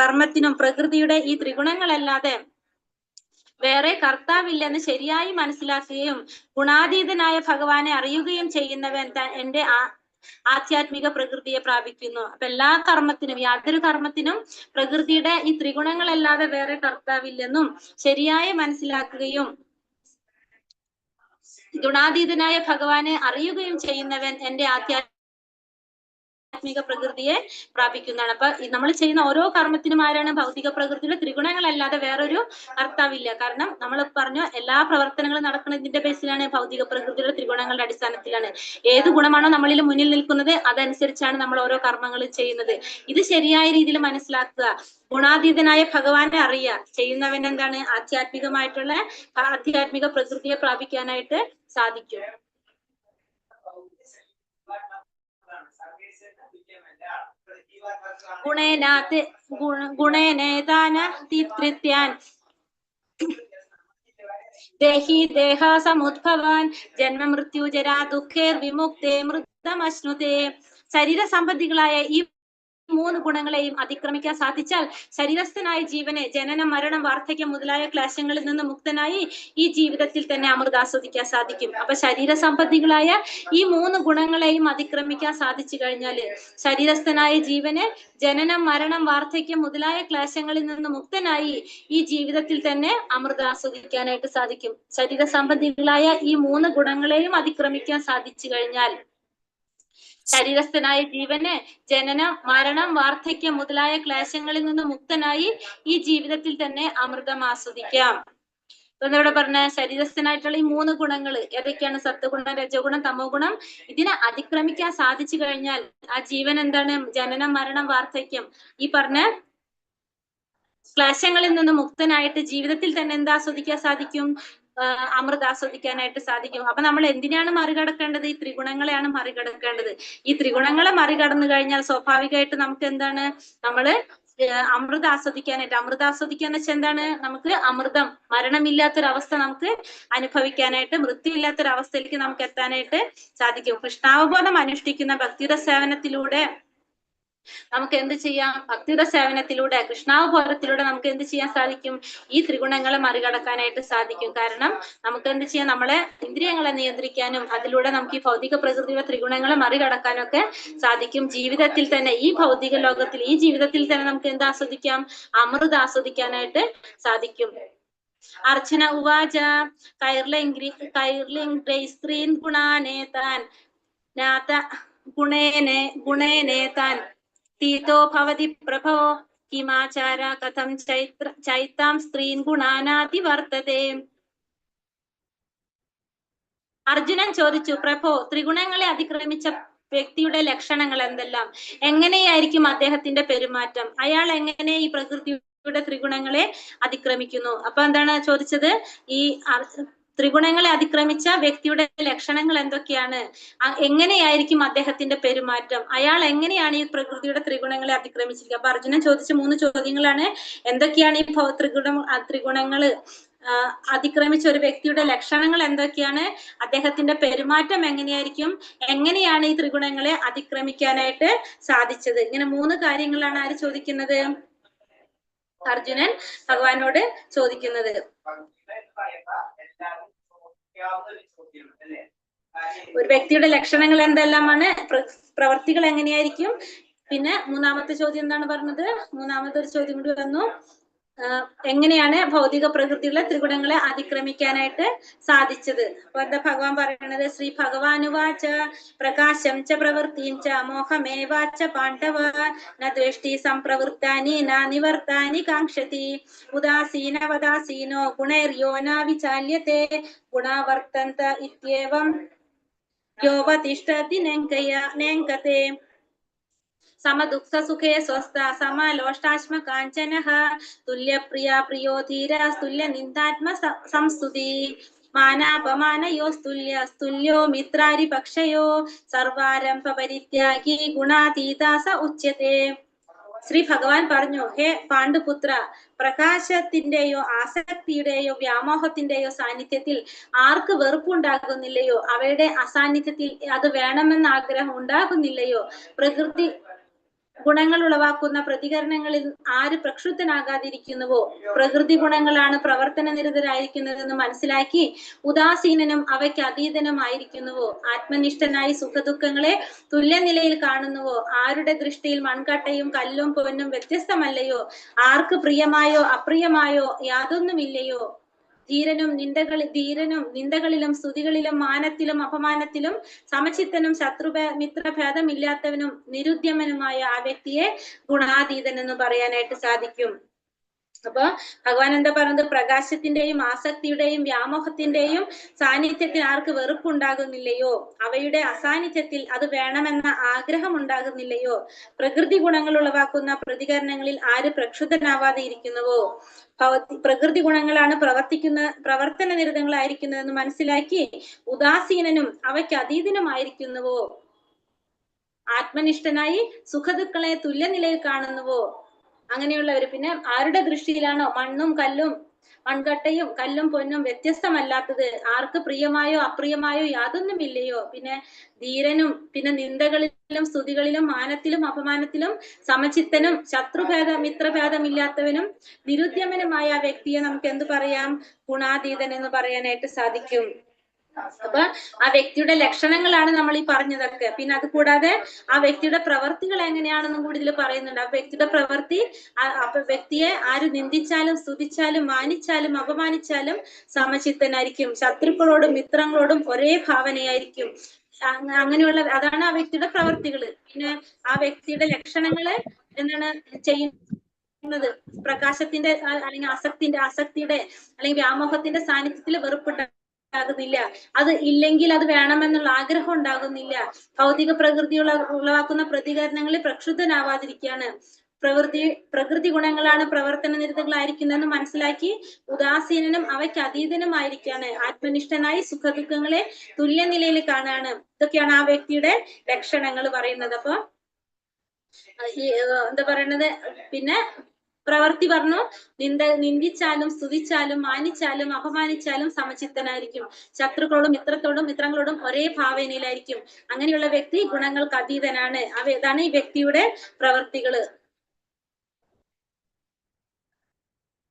കർമ്മത്തിനും പ്രകൃതിയുടെ ഈ ത്രിഗുണങ്ങളല്ലാതെ വേറെ കർത്താവില്ലെന്ന് ശരിയായി മനസ്സിലാക്കുകയും ഗുണാതീതനായ ഭഗവാനെ അറിയുകയും ചെയ്യുന്നവൻ എന്റെ ആധ്യാത്മിക പ്രകൃതിയെ പ്രാപിക്കുന്നു. അപ്പൊ യാതൊരു കർമ്മത്തിനും പ്രകൃതിയുടെ ഈ ത്രിഗുണങ്ങളല്ലാതെ വേറെ കർത്താവില്ലെന്നും ശരിയായി മനസ്സിലാക്കുകയും ഗുണാതീതനായ ഭഗവാനെ അറിയുകയും ചെയ്യുന്നവൻ എന്റെ ആധ്യാത്മിക പ്രകൃതിയെ പ്രാപിക്കുന്നതാണ്. അപ്പൊ നമ്മൾ ചെയ്യുന്ന ഓരോ കർമ്മത്തിനും ആരാണ്? ഭൗതിക പ്രകൃതിയുടെ ത്രിഗുണങ്ങളല്ലാതെ വേറൊരു കർത്താവില്ല. കാരണം നമ്മൾ പറഞ്ഞു എല്ലാ പ്രവർത്തനങ്ങളും നടക്കുന്നതിന്റെ ബേസിലാണ്, ഭൗതിക പ്രകൃതിയുടെ ത്രിഗുണങ്ങളുടെ അടിസ്ഥാനത്തിലാണ്. ഏത് ഗുണമാണോ നമ്മളിൽ മുന്നിൽ നിൽക്കുന്നത് അതനുസരിച്ചാണ് നമ്മൾ ഓരോ കർമ്മങ്ങളും ചെയ്യുന്നത്. ഇത് ശരിയായ രീതിയിൽ മനസ്സിലാക്കുക. ഗുണാതീതനായ ഭഗവാനെ അറിയുക. ചെയ്യുന്നവൻ എന്താണ്? ആധ്യാത്മിക പ്രകൃതിയെ പ്രാപിക്കാനായിട്ട് സാധിക്കും. ഗുണേനേതാൻ ദേഹി ദേഹാസമുദ്ഭവാൻ ജന്മ മൃത്യു ജരാ ദുഃഖേർ വിമുക്തേ മൃതമശ്നുതേ. ശരീര സംബന്ധികളായ ഈ മൂന്ന് ഗുണങ്ങളെയും അതിക്രമിക്കാൻ സാധിച്ചാൽ ശരീരസ്ഥനായ ജീവനെ ജനനം, മരണം, വാർദ്ധക്യം മുതലായ ക്ലേശങ്ങളിൽ നിന്ന് മുക്തനായി ഈ ജീവിതത്തിൽ തന്നെ അമൃത് ആസ്വദിക്കാൻ സാധിക്കും. അപ്പൊ ശരീര സംബന്ധികളായ ഈ മൂന്ന് ഗുണങ്ങളെയും അതിക്രമിക്കാൻ സാധിച്ചു കഴിഞ്ഞാല് ശരീരസ്ഥനായ ജീവന് ജനനം, മരണം, വാർദ്ധക്യം മുതലായ ക്ലേശങ്ങളിൽ നിന്ന് മുക്തനായി ഈ ജീവിതത്തിൽ തന്നെ അമൃത് ആസ്വദിക്കാനായിട്ട് സാധിക്കും. ശരീര സംബന്ധികളായ ഈ മൂന്ന് ഗുണങ്ങളെയും അതിക്രമിക്കാൻ സാധിച്ചു കഴിഞ്ഞാൽ ശരീരസ്ഥനായ ജീവന് ജനനം, മരണം, വാർദ്ധക്യം മുതലായ ക്ലേശങ്ങളിൽ നിന്ന് മുക്തനായി ഈ ജീവിതത്തിൽ തന്നെ അമൃതം ആസ്വദിക്കാം. ഇവിടെ പറഞ്ഞ ശരീരസ്ഥനായിട്ടുള്ള ഈ മൂന്ന് ഗുണങ്ങൾ ഏതൊക്കെയാണ്? സത്വഗുണം, രജോഗുണം, തമോ ഗുണം. ഇതിനെ അതിക്രമിക്കാൻ സാധിച്ചു കഴിഞ്ഞാൽ ആ ജീവൻ എന്താണ്? ജനനം, മരണം, വാർദ്ധക്യം ഈ പറഞ്ഞ ക്ലേശങ്ങളിൽ നിന്ന് മുക്തനായിട്ട് ജീവിതത്തിൽ തന്നെ എന്താ ആസ്വദിക്കാൻ സാധിക്കും? അമൃത് ആസ്വദിക്കാനായിട്ട് സാധിക്കും. അപ്പൊ നമ്മൾ എന്തിനാണ് മറികടക്കേണ്ടത്? ഈ ത്രിഗുണങ്ങളെയാണ് മറികടക്കേണ്ടത്. ഈ ത്രിഗുണങ്ങളെ മറികടന്നു കഴിഞ്ഞാൽ സ്വാഭാവികമായിട്ട് നമുക്ക് എന്താണ്? നമ്മള് അമൃത് ആസ്വദിക്കാനായിട്ട്, അമൃത് ആസ്വദിക്കാന്ന് വെച്ചാൽ എന്താണ്? നമുക്ക് അമൃതം, മരണമില്ലാത്തൊരവസ്ഥ നമുക്ക് അനുഭവിക്കാനായിട്ട്, മൃത്യുവില്ലാത്തൊരവസ്ഥയിലേക്ക് നമുക്ക് എത്താനായിട്ട് സാധിക്കും. കൃഷ്ണാവബോധം അനുഷ്ഠിക്കുന്ന ഭക്തിയുടെ സേവനത്തിലൂടെ നമുക്ക് എന്ത് ചെയ്യാം? ഭക്തിയുടെ സേവനത്തിലൂടെ, കൃഷ്ണാവബോധത്തിലൂടെ നമുക്ക് എന്ത് ചെയ്യാൻ സാധിക്കും? ഈ ത്രിഗുണങ്ങളെ മറികടക്കാനായിട്ട് സാധിക്കും. കാരണം നമുക്ക് എന്ത് ചെയ്യാം? നമ്മളെ ഇന്ദ്രിയങ്ങളെ നിയന്ത്രിക്കാനും അതിലൂടെ നമുക്ക് ഈ ഭൗതിക പ്രകൃതിയുടെ ത്രിഗുണങ്ങളെ മറികടക്കാനും ഒക്കെ സാധിക്കും. ജീവിതത്തിൽ തന്നെ, ഈ ഭൗതിക ലോകത്തിൽ, ഈ ജീവിതത്തിൽ തന്നെ നമുക്ക് എന്ത് ആസ്വദിക്കാം? അമൃത് ആസ്വദിക്കാനായിട്ട് സാധിക്കും. അർച്ചന ഉവാച കൈർലിംഗ്രീൻ ഗുണാനേതാൻ ഗുണേനേതാൻ തീതോ ഭവതി പ്രഭോ കിമാചാര കഥം ചൈതാം സ്ത്രീൻ ഗുണാനാതി വർത്തതേ. അർജുനൻ ചോദിച്ചു, പ്രഭോ, ത്രിഗുണങ്ങളെ അതിക്രമിച്ച വ്യക്തിയുടെ ലക്ഷണങ്ങൾ എന്തെല്ലാം? എങ്ങനെയായിരിക്കും അദ്ദേഹത്തിന്റെ പെരുമാറ്റം? അയാൾ എങ്ങനെ ഈ പ്രകൃതിയുടെ ത്രിഗുണങ്ങളെ അതിക്രമിക്കുന്നു? അപ്പൊ എന്താണ് ചോദിച്ചത്? ഈ ത്രിഗുണങ്ങളെ അതിക്രമിച്ച വ്യക്തിയുടെ ലക്ഷണങ്ങൾ എന്തൊക്കെയാണ്? എങ്ങനെയായിരിക്കും അദ്ദേഹത്തിന്റെ പെരുമാറ്റം? അയാൾ എങ്ങനെയാണ് ഈ പ്രകൃതിയുടെ ത്രിഗുണങ്ങളെ അതിക്രമിച്ചിരിക്കുക? അപ്പൊ അർജുനൻ ചോദിച്ച 3 ചോദ്യങ്ങളാണ്. എന്തൊക്കെയാണ് ഈ ത്രിഗുണങ്ങള് അതിക്രമിച്ച ഒരു വ്യക്തിയുടെ ലക്ഷണങ്ങൾ എന്തൊക്കെയാണ്? അദ്ദേഹത്തിന്റെ പെരുമാറ്റം എങ്ങനെയായിരിക്കും? എങ്ങനെയാണ് ഈ ത്രിഗുണങ്ങളെ അതിക്രമിക്കാനായിട്ട് സാധിച്ചത്? ഇങ്ങനെ 3 കാര്യങ്ങളാണ് ആര് ചോദിക്കുന്നത്? അർജുനൻ ഭഗവാനോട് ചോദിക്കുന്നത്. ഒരു വ്യക്തിയുടെ ലക്ഷണങ്ങൾ എന്തെല്ലാമാണ്? പ്രവർത്തികൾ എങ്ങനെയായിരിക്കും? പിന്നെ 3ാമത്തെ ചോദ്യം എന്താണ് പറഞ്ഞത്? 3ാമത്തെ ഒരു ചോദ്യം കൂടി വന്നു. എങ്ങനെയാണ് ഭൗതിക പ്രകൃതിയുള്ള ത്രിഗുണങ്ങളെ അതിക്രമിക്കാനായിട്ട് സാധിച്ചത്? അപ്പൊ എന്താ ഭഗവാൻ പറയണത്? ശ്രീ ഭഗവാനുവാച പ്രകാശം ച പ്രവൃത്തിം ച മോഹമേവാച പാണ്ഡവ ന ദ്വേഷ്ടി സംപ്രവൃത്താനി ന നിവർത്താനി കാംക്ഷതി ഉദാസീനവദാസീനോ ഗുണൈര്യോ ന വിചാല്യത്തെ ഗുണാവർത്തന്ത ഇത്യേവം യോവതിഷ്ഠതി നേങ്കത്തെ സമദുഃഖ സുഖേ സ്വസ്ഥ സമലോഷ്ടാശ്മ കാഞ്ചനഃ തുല്യപ്രിയ പ്രിയോ ധീര തുല്യ നിന്ദാത്മ സംസ്തുതി മാനാപമാനയോസ്തുല്യോ മിത്രാരി പക്ഷയോ സർവാരംഭ പരിത്യാഗി ഗുണാതീത സ ഉച്യത്തെ. ശ്രീ ഭഗവാൻ പറഞ്ഞു, ഹേ പാണ്ഡുപുത്ര, പ്രകാശത്തിന്റെയോ ആസക്തിയുടെയോ വ്യാമോഹത്തിന്റെയോ സാന്നിധ്യത്തിൽ ആർക്ക് വെറുപ്പുണ്ടാകുന്നില്ലയോ, അവയുടെ അസാന്നിധ്യത്തിൽ അത് വേണമെന്ന ആഗ്രഹം ഉണ്ടാകുന്നില്ലയോ, പ്രകൃതി ഗുണങ്ങൾ ഉളവാക്കുന്ന പ്രതികരണങ്ങളിൽ ആര് പ്രക്ഷുബ്ധനാകാതിരിക്കുന്നുവോ, പ്രകൃതി ഗുണങ്ങളാണ് പ്രവർത്തന നിരതരായിരിക്കുന്നതെന്ന് മനസ്സിലാക്കി ഉദാസീനനും അവയ്ക്ക് അതീതനുമായിരിക്കുന്നുവോ, ആത്മനിഷ്ഠനായി സുഖദുഃഖങ്ങളെ തുല്യനിലയിൽ കാണുന്നുവോ, ആരുടെ ദൃഷ്ടിയിൽ മൺകട്ടയും കല്ലും പൊന്നും വ്യത്യസ്തമല്ലയോ, ആർക്ക് പ്രിയമായോ അപ്രിയമായോ യാതൊന്നുമില്ലയോ, ധീരനും നിന്ദകളിലും സ്തുതികളിലും മാനത്തിലും അപമാനത്തിലും സമചിത്തനും മിത്രഭേദമില്ലാത്തവനും നിരുദ്യമനുമായ ആ വ്യക്തിയെ ഗുണാതീതൻ എന്ന് പറയാനായിട്ട് സാധിക്കും. അപ്പൊ ഭഗവാൻ എന്താ പറയുന്നത്? പ്രകാശത്തിന്റെയും ആസക്തിയുടെയും വ്യാമോഹത്തിന്റെയും സാന്നിധ്യത്തിൽ ആർക്ക് വെറുപ്പുണ്ടാകുന്നില്ലയോ, അവയുടെ അസാന്നിധ്യത്തിൽ അത് വേണമെന്ന ആഗ്രഹം ഉണ്ടാകുന്നില്ലയോ, പ്രകൃതി ഗുണങ്ങൾ ഉളവാക്കുന്ന പ്രതികരണങ്ങളിൽ ആര് പ്രക്ഷുബ്ധനാവാതെ ഇരിക്കുന്നുവോ, പ്രകൃതി ഗുണങ്ങളാണ് പ്രവർത്തന നിരതങ്ങളായിരിക്കുന്നതെന്ന് മനസ്സിലാക്കി ഉദാസീനനും അവയ്ക്ക് അതീതനുമായിരിക്കുന്നുവോ, ആത്മനിഷ്ഠനായി സുഖദുഃഖങ്ങളെ തുല്യനിലയിൽ കാണുന്നുവോ, അങ്ങനെയുള്ളവര്. പിന്നെ ആരുടെ ദൃഷ്ടിയിലാണോ മൺകട്ടയും കല്ലും പൊന്നും വ്യത്യസ്തമല്ലാത്തത്, ആർക്ക് പ്രിയമായോ അപ്രിയമായോ യാതൊന്നുമില്ലയോ, പിന്നെ ധീരനും പിന്നെ സ്തുതികളിലും മാനത്തിലും അപമാനത്തിലും സമചിത്തനും മിത്രഭേദമില്ലാത്തവനും നിരുദ്യമനുമായ ആ വ്യക്തിയെ നമുക്ക് എന്ത് പറയാം? ഗുണാതീതൻ എന്ന് പറയാനായിട്ട് സാധിക്കും. അപ്പൊ ആ വ്യക്തിയുടെ ലക്ഷണങ്ങളാണ് നമ്മൾ ഈ പറഞ്ഞതൊക്കെ. പിന്നെ അത് കൂടാതെ ആ വ്യക്തിയുടെ പ്രവർത്തികൾ എങ്ങനെയാണെന്നും കൂടി ഇതിൽ പറയുന്നുണ്ട്. ആ വ്യക്തിയുടെ പ്രവൃത്തി, അപ്പൊ വ്യക്തിയെ ആര് നിന്ദിച്ചാലും സ്തുതിച്ചാലും മാനിച്ചാലും അപമാനിച്ചാലും സമചിത്തനായിരിക്കും. ശത്രുക്കളോടും മിത്രങ്ങളോടും ഒരേ ഭാവനയായിരിക്കും. അങ്ങനെയുള്ള അതാണ് ആ വ്യക്തിയുടെ പ്രവർത്തികള്. പിന്നെ ആ വ്യക്തിയുടെ ലക്ഷണങ്ങള് എന്താണ് ചെയ്യുന്നത്? പ്രകാശത്തിന്റെ അല്ലെങ്കിൽ ആസക്തിയുടെ അല്ലെങ്കിൽ വ്യാമോഹത്തിന്റെ സാന്നിധ്യത്തിൽ വെറുപ്പുണ്ടാകുന്നില്ല. അത് ഇല്ലെങ്കിൽ അത് വേണമെന്നുള്ള ആഗ്രഹം ഉണ്ടാകുന്നില്ല. ഭൗതിക പ്രകൃതി ഉളവാക്കുന്ന പ്രതികരണങ്ങളിൽ പ്രക്ഷുബ്ധനാവാതിരിക്കുകയാണ്. പ്രകൃതി ഗുണങ്ങളാണ് പ്രവർത്തന നിരതകളായിരിക്കുന്നതെന്ന് മനസ്സിലാക്കി ഉദാസീനനും അവയ്ക്ക് അതീതനുമായിരിക്കാണ്. ആത്മനിഷ്ഠനായി സുഖദുഃഖങ്ങളെ തുല്യ നിലയിൽ കാണാണ്. ഇതൊക്കെയാണ് ആ വ്യക്തിയുടെ ലക്ഷണങ്ങൾ പറയുന്നത്. അപ്പൊ എന്താ പറയണത്? പിന്നെ പ്രവർത്തി പറഞ്ഞു, നിന്ദിച്ചാലും സ്തുതിച്ചാലും മാനിച്ചാലും അപമാനിച്ചാലും സമചിത്തനായിരിക്കും. ശത്രുക്കളോടും മിത്രങ്ങളോടും ഒരേ ഭാവനയിലായിരിക്കും. അങ്ങനെയുള്ള വ്യക്തി ഗുണങ്ങൾക്ക് അതീതനാണ്. ഇതാണ് ഈ വ്യക്തിയുടെ പ്രവർത്തികള്.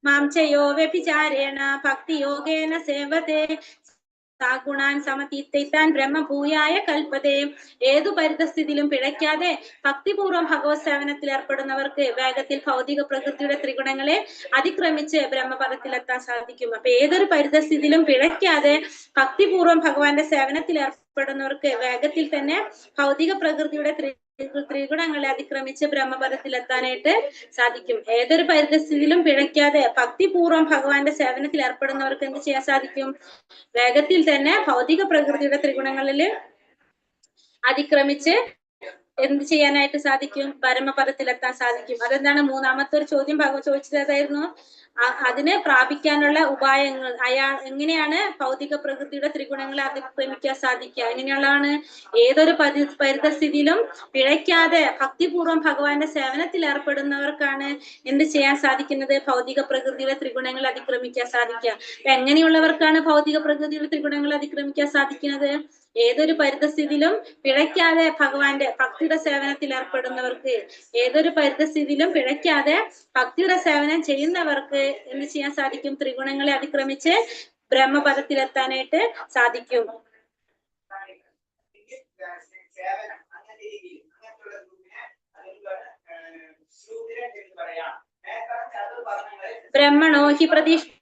മാംചയോ വ്യഭിചാരേണ ഭക്തിയോഗേന സേവതേ ഗുണാൻ സമതീത്താൻ ബ്രഹ്മഭൂയായ കൽപ്പതേ. ഏതു പരിതസ്ഥിതിയിലും പിഴയ്ക്കാതെ ഭക്തിപൂർവ്വം ഭഗവത് സേവനത്തിൽ ഏർപ്പെടുന്നവർക്ക് വേഗത്തിൽ ഭൗതിക പ്രകൃതിയുടെ ത്രിഗുണങ്ങളെ അതിക്രമിച്ച് ബ്രഹ്മപദത്തിലെത്താൻ സാധിക്കും. അപ്പൊ ഏതൊരു പരിതസ്ഥിതിയിലും പിഴയ്ക്കാതെ ഭക്തിപൂർവ്വം ഭഗവാന്റെ സേവനത്തിൽ ഏർപ്പെടുന്നവർക്ക് വേഗത്തിൽ തന്നെ ഭൗതിക പ്രകൃതിയുടെ ത്രിഗുണങ്ങളെ അതിക്രമിച്ച് ബ്രഹ്മപദത്തിലെത്താനായിട്ട് സാധിക്കും. ഏതൊരു പരിതസ്ഥിതിയിലും പിഴയ്ക്കാതെ ഭക്തിപൂർവ്വം ഭഗവാന്റെ സേവനത്തിൽ ഏർപ്പെടുന്നവർക്ക് എന്ത് ചെയ്യാൻ സാധിക്കും? വേഗത്തിൽ തന്നെ ഭൗതിക പ്രകൃതിയുടെ ത്രിഗുണങ്ങളിൽ അതിക്രമിച്ച് എന്ത് ചെയ്യാനായിട്ട് സാധിക്കും? പരമപദത്തിലെത്താൻ സാധിക്കും. അതെന്താണ്? മൂന്നാമത്തെ ഒരു ചോദ്യം ഭഗവത് ചോദിച്ചത് ഏതായിരുന്നു? അതിന് പ്രാപിക്കാനുള്ള ഉപായങ്ങൾ, എങ്ങനെയാണ് ഭൗതിക പ്രകൃതിയുടെ ത്രിഗുണങ്ങളെ അതിക്രമിക്കാൻ സാധിക്കുക? എങ്ങനെയുള്ളതാണ്? ഏതൊരു പരിതസ്ഥിതിയിലും പിഴയ്ക്കാതെ ഭക്തിപൂർവ്വം ഭഗവാന്റെ സേവനത്തിൽ ഏർപ്പെടുന്നവർക്കാണ് എന്ത് ചെയ്യാൻ സാധിക്കുന്നത്? ഭൗതിക പ്രകൃതിയുടെ ത്രിഗുണങ്ങൾ അതിക്രമിക്കാൻ സാധിക്കുക. എങ്ങനെയുള്ളവർക്കാണ് ഭൗതിക പ്രകൃതിയുടെ ത്രിഗുണങ്ങൾ അതിക്രമിക്കാൻ സാധിക്കുന്നത്? ഏതൊരു പരിതസ്ഥിതിയിലും പിഴയ്ക്കാതെ ഭഗവാന്റെ ഭക്തിയുടെ സേവനത്തിൽ ഏർപ്പെടുന്നവർക്ക്, ഏതൊരു പരിതസ്ഥിതിയിലും പിഴയ്ക്കാതെ ഭക്തിയുടെ സേവനം ചെയ്യുന്നവർക്ക് എന്ത് ചെയ്യാൻ സാധിക്കും? ത്രിഗുണങ്ങളെ അതിക്രമിച്ച് ബ്രഹ്മപദത്തിലെത്താനായിട്ട് സാധിക്കും. ബ്രഹ്മണോ ഹി പ്രതിഷ്ഠാഹം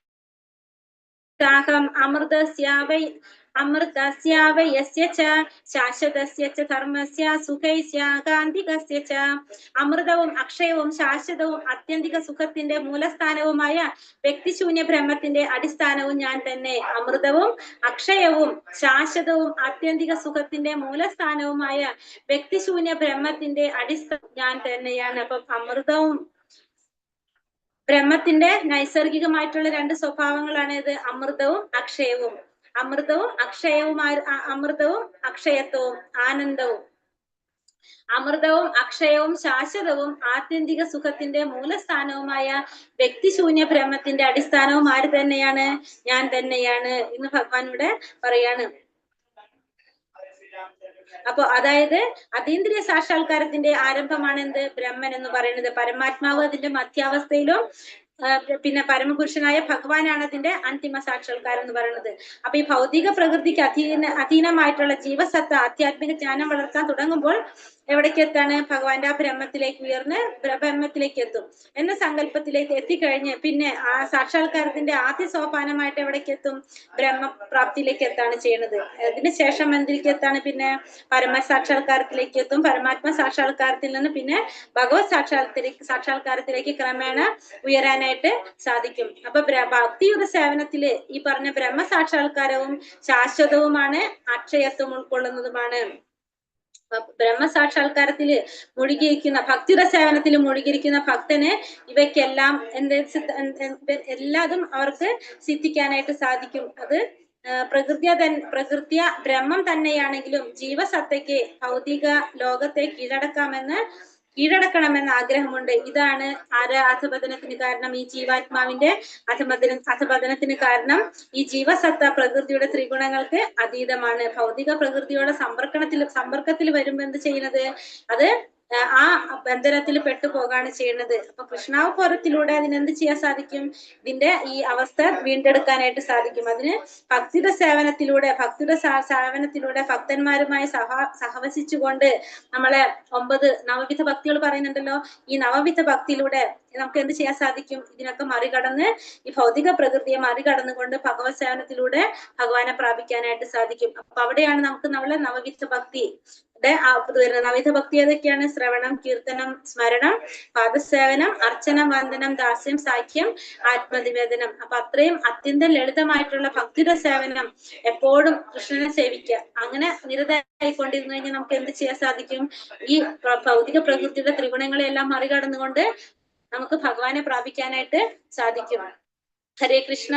അമൃതസ്യ യസ്യ ച ശാശ്വതസ്യ ച ധർമ്മസ്യ സുഖൈസ്യ കാന്തികസ്യ ച. അമൃതവും അക്ഷയവും ശാശ്വതവും ആത്യന്തിക സുഖത്തിന്റെ മൂലസ്ഥാനവുമായ വ്യക്തിശൂന്യ ബ്രഹ്മത്തിന്റെ അടിസ്ഥാനവും ഞാൻ തന്നെ. അമൃതവും അക്ഷയവും ശാശ്വതവും ആത്യന്തിക സുഖത്തിന്റെ മൂലസ്ഥാനവുമായ വ്യക്തിശൂന്യ ബ്രഹ്മത്തിന്റെ അടിസ്ഥാനം ഞാൻ തന്നെയാണ്. അപ്പം അമൃതവും ബ്രഹ്മത്തിന്റെ നൈസർഗികമായിട്ടുള്ള രണ്ട് സ്വഭാവങ്ങളാണ് ഇത്. അമൃതവും അക്ഷയവും. അമൃതവും അക്ഷയത്വവും ആനന്ദവും. അമൃതവും അക്ഷയവും ശാശ്വതവും ആത്യന്തിക സുഖത്തിന്റെ മൂലസ്ഥാനവുമായ വ്യക്തിശൂന്യ ബ്രഹ്മത്തിന്റെ അടിസ്ഥാനവും ആര് തന്നെയാണ്? ഞാൻ തന്നെയാണ് എന്ന് ഭഗവാൻ ഇവിടെ പറയാണ്. അപ്പൊ അതായത് അതീന്ദ്രിയ സാക്ഷാത്കാരത്തിന്റെ ആരംഭമാണ് എന്ത്? ബ്രഹ്മൻ എന്ന് പറയുന്നത്. പരമാത്മാവ് അതിന്റെ മധ്യാവസ്ഥയിലും പിന്നെ പരമപുരുഷനായ ഭഗവാനാണ് അതിന്റെ അന്തിമ സാക്ഷാത്കാരം എന്ന് പറയുന്നത്. അപ്പൊ ഈ ഭൗതിക പ്രകൃതിക്ക് അധീനമായിട്ടുള്ള ജീവസത്ത ആധ്യാത്മിക ജ്ഞാനം വളർത്താൻ തുടങ്ങുമ്പോൾ എവിടേക്ക് എത്താണ്? ഭഗവാന്റെ ആ ബ്രഹ്മത്തിലേക്ക് ഉയർന്ന് ബ്രഹ്മത്തിലേക്ക് എത്തും എന്ന സങ്കല്പത്തിലേക്ക് എത്തിക്കഴിഞ്ഞ് പിന്നെ ആ സാക്ഷാത്കാരത്തിന്റെ ആദ്യ സോപാനമായിട്ട് എവിടേക്ക് എത്തും? ബ്രഹ്മപ്രാപ്തിയിലേക്ക് എത്താണ് ചെയ്യുന്നത്. അതിനുശേഷം എന്തിലേക്ക് എത്താണ്? പിന്നെ പരമസാക്ഷാത്കാരത്തിലേക്ക് എത്തും. പരമാത്മ സാക്ഷാത്കാരത്തിൽ നിന്ന് പിന്നെ ഭഗവത് സാക്ഷാത്കാരത്തിലേക്ക് ക്രമേണ ഉയരാനായിട്ട് സാധിക്കും. അപ്പൊ ഭക്തിയുടെ സേവനത്തില് ഈ പറഞ്ഞ ബ്രഹ്മസാക്ഷാത്കാരവും ശാശ്വതവുമാണ്, അക്ഷയത്വം ഉൾക്കൊള്ളുന്നതുമാണ്. ബ്രഹ്മസാക്ഷാത്കാരത്തില് മുഴുകിയിരിക്കുന്ന ഭക്തിയുടെ സേവനത്തിൽ മുഴുകിയിരിക്കുന്ന ഭക്തന് ഇവയ്ക്കെല്ലാം എല്ലാതും അവർക്ക് സിദ്ധിക്കാനായിട്ട് സാധിക്കും. അത് പ്രകൃത്യ ബ്രഹ്മം തന്നെയാണെങ്കിലും ജീവസത്തയ്ക്ക് ഭൗതിക ലോകത്തെ കീഴടക്കാമെന്ന് കീഴടക്കണമെന്ന് ആഗ്രഹമുണ്ട്. ഇതാണ് ആര് അധപതനത്തിന് കാരണം? ഈ ജീവാത്മാവിന്റെ അധപതനത്തിന് കാരണം ഈ ജീവസത്ത പ്രകൃതിയുടെ ത്രിഗുണങ്ങൾക്ക് അതീതമാണ്. ഭൗതിക പ്രകൃതിയോടെ സമ്പർക്കത്തിൽ വരുമ്പോ എന്ത് ചെയ്യുന്നത്? അത് ആ ബന്ധനത്തിൽ പെട്ടുപോകാണ് ചെയ്യുന്നത്. അപ്പൊ കൃഷ്ണാവതാരത്തിലൂടെ അതിനെന്ത് ചെയ്യാൻ സാധിക്കും? ഇതിന്റെ ഈ അവസ്ഥ വീണ്ടെടുക്കാനായിട്ട് സാധിക്കും. അതിന് ഭക്തിയുടെ സേവനത്തിലൂടെ ഭക്തന്മാരുമായി സഹവസിച്ചുകൊണ്ട് നമ്മളെ 9 നവവിധ ഭക്തികൾ പറയുന്നുണ്ടല്ലോ. ഈ നവവിധ ഭക്തിയിലൂടെ നമുക്ക് എന്ത് ചെയ്യാൻ സാധിക്കും? ഇതിനൊക്കെ മറികടന്ന് ഈ ഭൗതിക പ്രകൃതിയെ മറികടന്നുകൊണ്ട് ഭഗവത് സേവനത്തിലൂടെ ഭഗവാനെ പ്രാപിക്കാനായിട്ട് സാധിക്കും. അപ്പൊ അവിടെയാണ് നമുക്ക് നമ്മളെ നവവിധ ഭക്തി നവവിധ ഭക്തി ഏതൊക്കെയാണ്? ശ്രവണം, കീർത്തനം, സ്മരണം, പാദസേവനം, അർച്ചനം, വന്ദനം, ദാസ്യം, സാഖ്യം, ആത്മനിവേദനം. അപ്പൊ അത്രയും അത്യന്തം ലളിതമായിട്ടുള്ള ഭക്തിയുടെ സേവനം, എപ്പോഴും കൃഷ്ണനെ സേവിക്കുക. അങ്ങനെ നിരതമായിക്കൊണ്ടിരുന്നു കഴിഞ്ഞാൽ നമുക്ക് എന്ത് ചെയ്യാൻ സാധിക്കും? ഈ ഭൗതിക പ്രകൃതിയുടെ ത്രിഗുണങ്ങളെല്ലാം മറികടന്നുകൊണ്ട് നമുക്ക് ഭഗവാനെ പ്രാപിക്കാനായിട്ട് സാധിക്കും. ഹരേ കൃഷ്ണ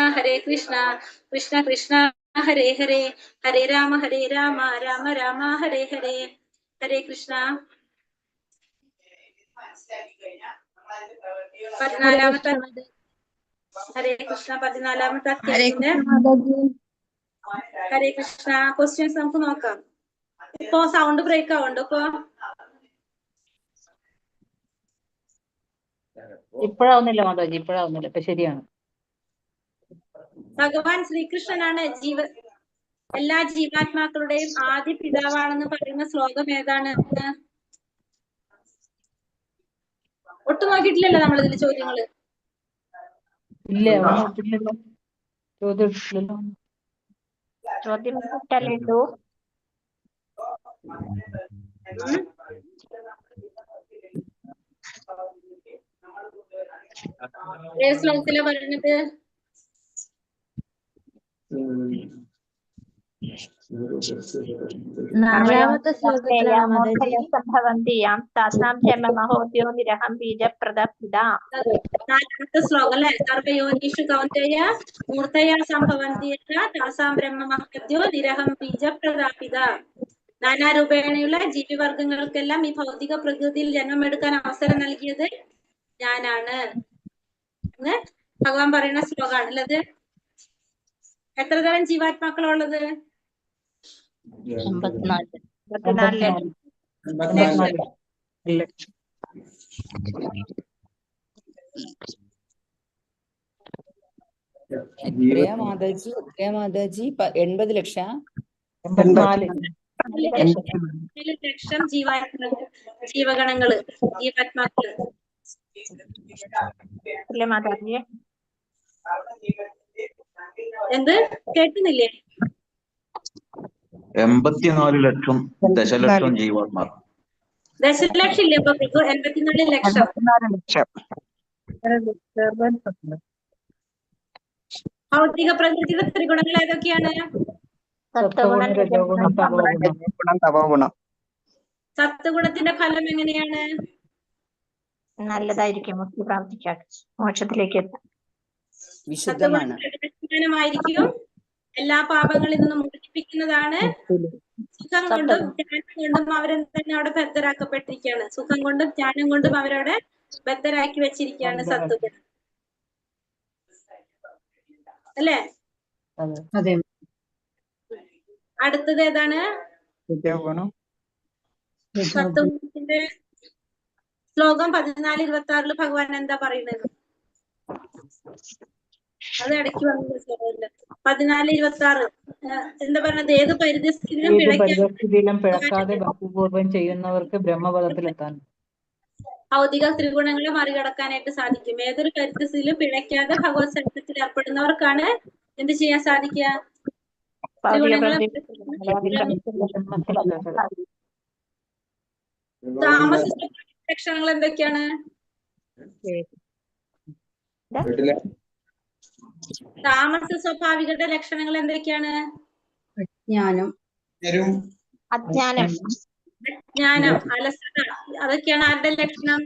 കൃഷ്ണ കൃഷ്ണ ഹരേ ഹരേ, ഹരേ രാമ രാമ രാമ ഹരേ ഹരേ. ഹരേ കൃഷ്ണ. 14-ാമത്തെ ഹരേ കൃഷ്ണ 14-ാമത്തെ അധ്യായത്തിന്റെ ഹരേ കൃഷ്ണ ക്വസ്റ്റ്യൻസ് നമുക്ക് നോക്കാം. ഇപ്പൊ സൗണ്ട് ബ്രേക്ക് ആവുന്നുണ്ടോ? ഇപ്പോഴാവുന്നില്ല മാതാജി, ഇപ്പോഴാവുന്നില്ല. ഇപ്പൊ ശരിയാണ്. ഭഗവാൻ ശ്രീകൃഷ്ണനാണ് എല്ലാ ജീവാത്മാക്കളുടെയും ആദ്യ പിതാവാണെന്ന് പറയുന്ന ശ്ലോകം ഏതാണ്? ഒട്ടും നോക്കിയിട്ടില്ലല്ലോ നമ്മളിതിൽ ചോദ്യങ്ങള്. ഇല്ല, ഒന്നും ഇട്ടില്ലല്ലോ. ചോദ്യം ഇട്ടില്ലല്ലോ. ചോദ്യം ഇട്ടല്ലോ. ഏത് ശ്ലോകത്തിലാ പറഞ്ഞത്? നാലാമത്തെ ശ്ലോകത്തിലാണ് മാതാജി. നാലാമത്തെ ശ്ലോകം അല്ലെ? സർവയോനിഷു കൗന്ദയ മൂർത്തയാ സംഭവന്തി താസാം ബ്രഹ്മമഹത്യോ നിരഹം ബീജ പ്രദാപിത. നാനാരൂപേണയുള്ള ജീവിവർഗങ്ങൾക്കെല്ലാം ഈ ഭൗതിക പ്രകൃതിയിൽ ജന്മമെടുക്കാൻ അവസരം നൽകിയത് ഞാനാണ് എന്ന് ഭഗവാൻ പറയുന്ന ശ്ലോകമാണ് അല്ലത്? എത്ര തരം ജീവാത്മാക്കളുള്ളത്? 54. എത്രയാ മാതാജി? 80 ലക്ഷം. 84. 7 ലക്ഷം ജീവഗണങ്ങള്, ജീവാത്മാക്കള്. മാതാജി എന്ത് കേട്ടുന്നില്ലേ? 84 ലക്ഷം ദശലക്ഷം ജീവാത്മാക്കൾ. ദശലക്ഷം ഇല്ലേ? അപ്പൊ 84 ലക്ഷം. ഭൗതിക പ്രകൃതിയുടെ ത്രിഗുണങ്ങൾ ഏതൊക്കെയാണ്? സത്വഗുണത്തിന്റെ ഫലം എങ്ങനെയാണ്? നല്ലതായിരിക്കും, മുക്തി പ്രാപ്തിക്കാൻ, മോക്ഷത്തിലേക്ക് എത്താം. വിശുദ്ധമാണ്. വിശുദ്ധമായിരിക്കും, എല്ലാ പാപങ്ങളിൽ നിന്നും മോചിപ്പിക്കുന്നതാണ്. സുഖം കൊണ്ടും ജ്ഞാനം കൊണ്ടും അവരെന്തന്നെ അവിടെ ബദ്ധരാക്കപ്പെട്ടിരിക്കുകയാണ്. സുഖം കൊണ്ടും ജ്ഞാനം കൊണ്ടും അവരവിടെ ബദ്ധരാക്കി വെച്ചിരിക്കുകയാണ് സത്വഗുണം അല്ലേ? അതെ. അടുത്തത് ഏതാണ്? സത്വഗുണത്തിന്റെ ശ്ലോകം 14-26 ഭഗവാൻ എന്താ പറയുന്നത്? അത് ഇടയ്ക്ക് വന്നത് ശ്ലോകമില്ല. 14-26 എന്താ പറയുന്നത്? ഏത് പരിതസ്ഥിതിയിലും പിഴക്കാതെ ഭക്തിപൂർവ്വം ചെയ്യുന്നവർക്ക് ബ്രഹ്മപദത്തിലെത്താൻ ഭൗതിക ത്രിഗുണങ്ങളെ മറികടക്കാനായിട്ട് സാധിക്കും. ഏതൊരു പരിതസ്ഥിതിയിലും പിഴയ്ക്കാതെ ഭഗവത് സേവനത്തിൽ ഏർപ്പെടുന്നവർക്കാണ് എന്ത് ചെയ്യാൻ സാധിക്കുക? താമസ ലക്ഷണങ്ങൾ എന്തൊക്കെയാണ്? താമസ സ്വഭാവികളുടെ ലക്ഷണങ്ങൾ എന്തൊക്കെയാണ്? അജ്ഞാനം, അലസത, അതൊക്കെയാണ് ആരുടെ ലക്ഷണം?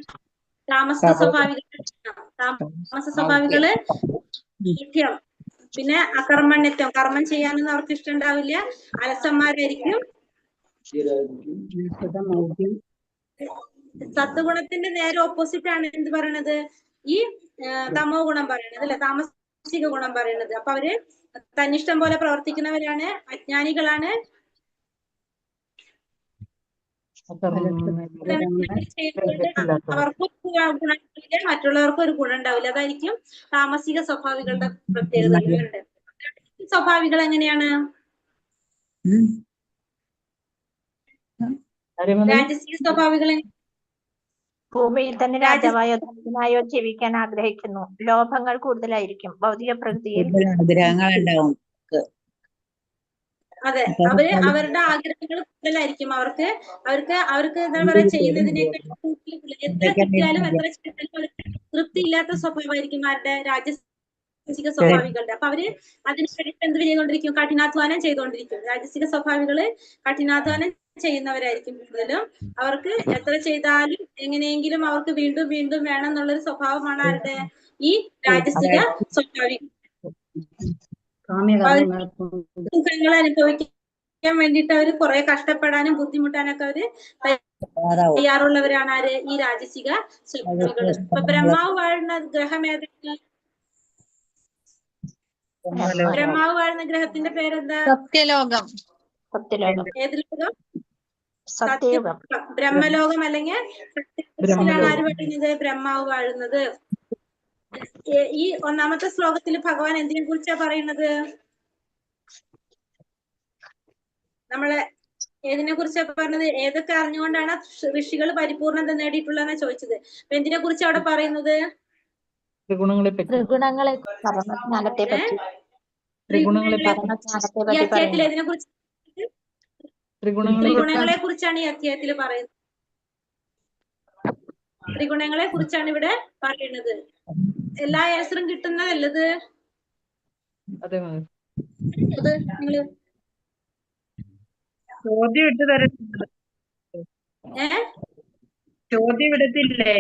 താമസ സ്വഭാവികളുടെ ലക്ഷണം. താമസ സ്വഭാവികള് നിത്യം, പിന്നെ അകർമ്മണ്യത്വം, കർമ്മം ചെയ്യാനൊന്നും അവർക്ക് ഇഷ്ടം ഉണ്ടാവില്ല, അലസന്മാരായിരിക്കും, സത്വഗുണത്തിന്റെ നേരെ ഓപ്പോസിറ്റ് ആണ് എന്ത് പറയണത്? ഈ തമോ ഗുണം പറയണത് അല്ലെ, താമസിക ഗുണം പറയണത്. അപ്പൊ അവര് തന്നിഷ്ടം പോലെ പ്രവർത്തിക്കുന്നവരാണ്, അജ്ഞാനികളാണ്. അവർക്കും ഗുണമില്ല, മറ്റുള്ളവർക്കും ഒരു ഗുണം ഉണ്ടാവില്ല. അതായിരിക്കും താമസിക സ്വഭാവികളുടെ പ്രത്യേകതകളുണ്ട്. സ്വഭാവികൾ എങ്ങനെയാണ്? രാജസിക സ്വഭാവികൾ ഭൂമിയിൽ തന്നെ രാജാവായോ ധനവാനായോ ജീവിക്കാൻ ആഗ്രഹിക്കുന്നു. ലോഭങ്ങൾ കൂടുതലായിരിക്കും. ഭൗതിക പ്രകൃതിയിൽ ആഗ്രഹങ്ങൾ ഉണ്ടാവും. അതെ, അവരുടെ ആഗ്രഹങ്ങൾ കൂടുതലായിരിക്കും. അവർക്ക് എന്താ പറയാ, ചെയ്യുന്നതിനേക്കാൾ എത്ര കിട്ടിയാലും എത്ര ചെയ്താലും അവർക്ക് തൃപ്തി ഇല്ലാത്ത സ്വഭാവമായിരിക്കും ആരുടെ? രാജസിക സ്വഭാവികളുടെ. അപ്പൊ അവര് അതിന് വേണ്ടിയിട്ട് എന്ത് ചെയ്തുകൊണ്ടിരിക്കും? കഠിനാധ്വാനം ചെയ്തുകൊണ്ടിരിക്കും. രാജസിക സ്വഭാവികള് കഠിനാധ്വാനം ചെയ്യുന്നവരായിരിക്കും കൂടുതലും. അവർക്ക് എത്ര ചെയ്താലും എങ്ങനെയെങ്കിലും അവർക്ക് വീണ്ടും വീണ്ടും വേണം എന്നുള്ളൊരു സ്വഭാവമാണ് ആരുടെ? ഈ രാജസിക സ്വഭാവികൾ. സുഖങ്ങൾ അനുഭവിക്കാൻ വേണ്ടിയിട്ട് അവര് കുറെ കഷ്ടപ്പെടാനും ബുദ്ധിമുട്ടാനൊക്കെ അവര് തയ്യാറുള്ളവരാണ് ആര്? ഈ രാജസിക സ്വഭാവികൾ. ഇപ്പൊ ബ്രഹ്മാവ് വാഴുന്ന ഗ്രഹം ഏതാണ്? ബ്രഹ്മാവ് വാഴുന്ന ഗ്രഹത്തിന്റെ പേരെന്താ? സത്യലോകം. ഏത് ലോകം? സത്യയുഗം. ബ്രഹ്മലോകം അല്ലെങ്കിൽ സത്യത്തിലാണ് ആര് പറയുന്നത്? ബ്രഹ്മാവ് വാഴുന്നത്. ഈ ഒന്നാമത്തെ ശ്ലോകത്തിൽ ഭഗവാൻ എന്തിനെ കുറിച്ചാ പറയുന്നത്? നമ്മളെ ഏതിനെ കുറിച്ചാ പറഞ്ഞത്? ഏതൊക്കെ അറിഞ്ഞുകൊണ്ടാണ് ഋഷികൾ പരിപൂർണത നേടിയിട്ടുള്ളതെന്നാ ചോദിച്ചത്. അപ്പൊ എന്തിനെ കുറിച്ച് അവിടെ പറയുന്നത്? ത്രിഗുണങ്ങളെ പറ്റി. പരമജ്ഞാനത്തെ പറ്റി. ഈ അധ്യായത്തിൽ ഏതിനെ കുറിച്ച്? ത്രിഗുണങ്ങളെ കുറിച്ചാണ് ഈ അധ്യായത്തിൽ പറയുന്നത്. ത്രിഗുണങ്ങളെ കുറിച്ചാണ് ഇവിടെ പറയുന്നത്. എല്ലാ ആൻസറും കിട്ടുന്നതല്ലത്. അത് നിങ്ങള് ചോദ്യം ഇട്ട് തരുന്നുണ്ട്. ചോദ്യം ഇടത്തില്ലേ?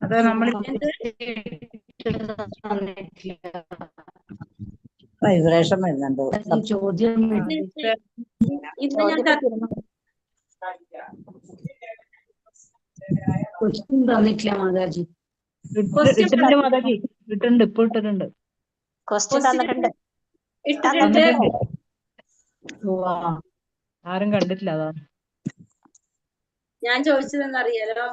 അത് നമ്മൾ വൈബ്രേഷൻ വരുന്നുണ്ട്. ചോദ്യം ഇന്ന് ഞാൻ ക്വസ്റ്റ്യൻ തന്നിട്ടില്ല മാതാജി. ഇട്ടിട്ടുണ്ട് മാതാജി, ഇട്ടിട്ടുണ്ട്, ഇപ്പൊ ഇട്ടിട്ടുണ്ട്. ക്വസ്റ്റ്യൻ തന്നിട്ടുണ്ട്. ആരും കണ്ടിട്ടില്ല, അതാണ് ഞാൻ ചോദിച്ചതെന്നറിയാലോ.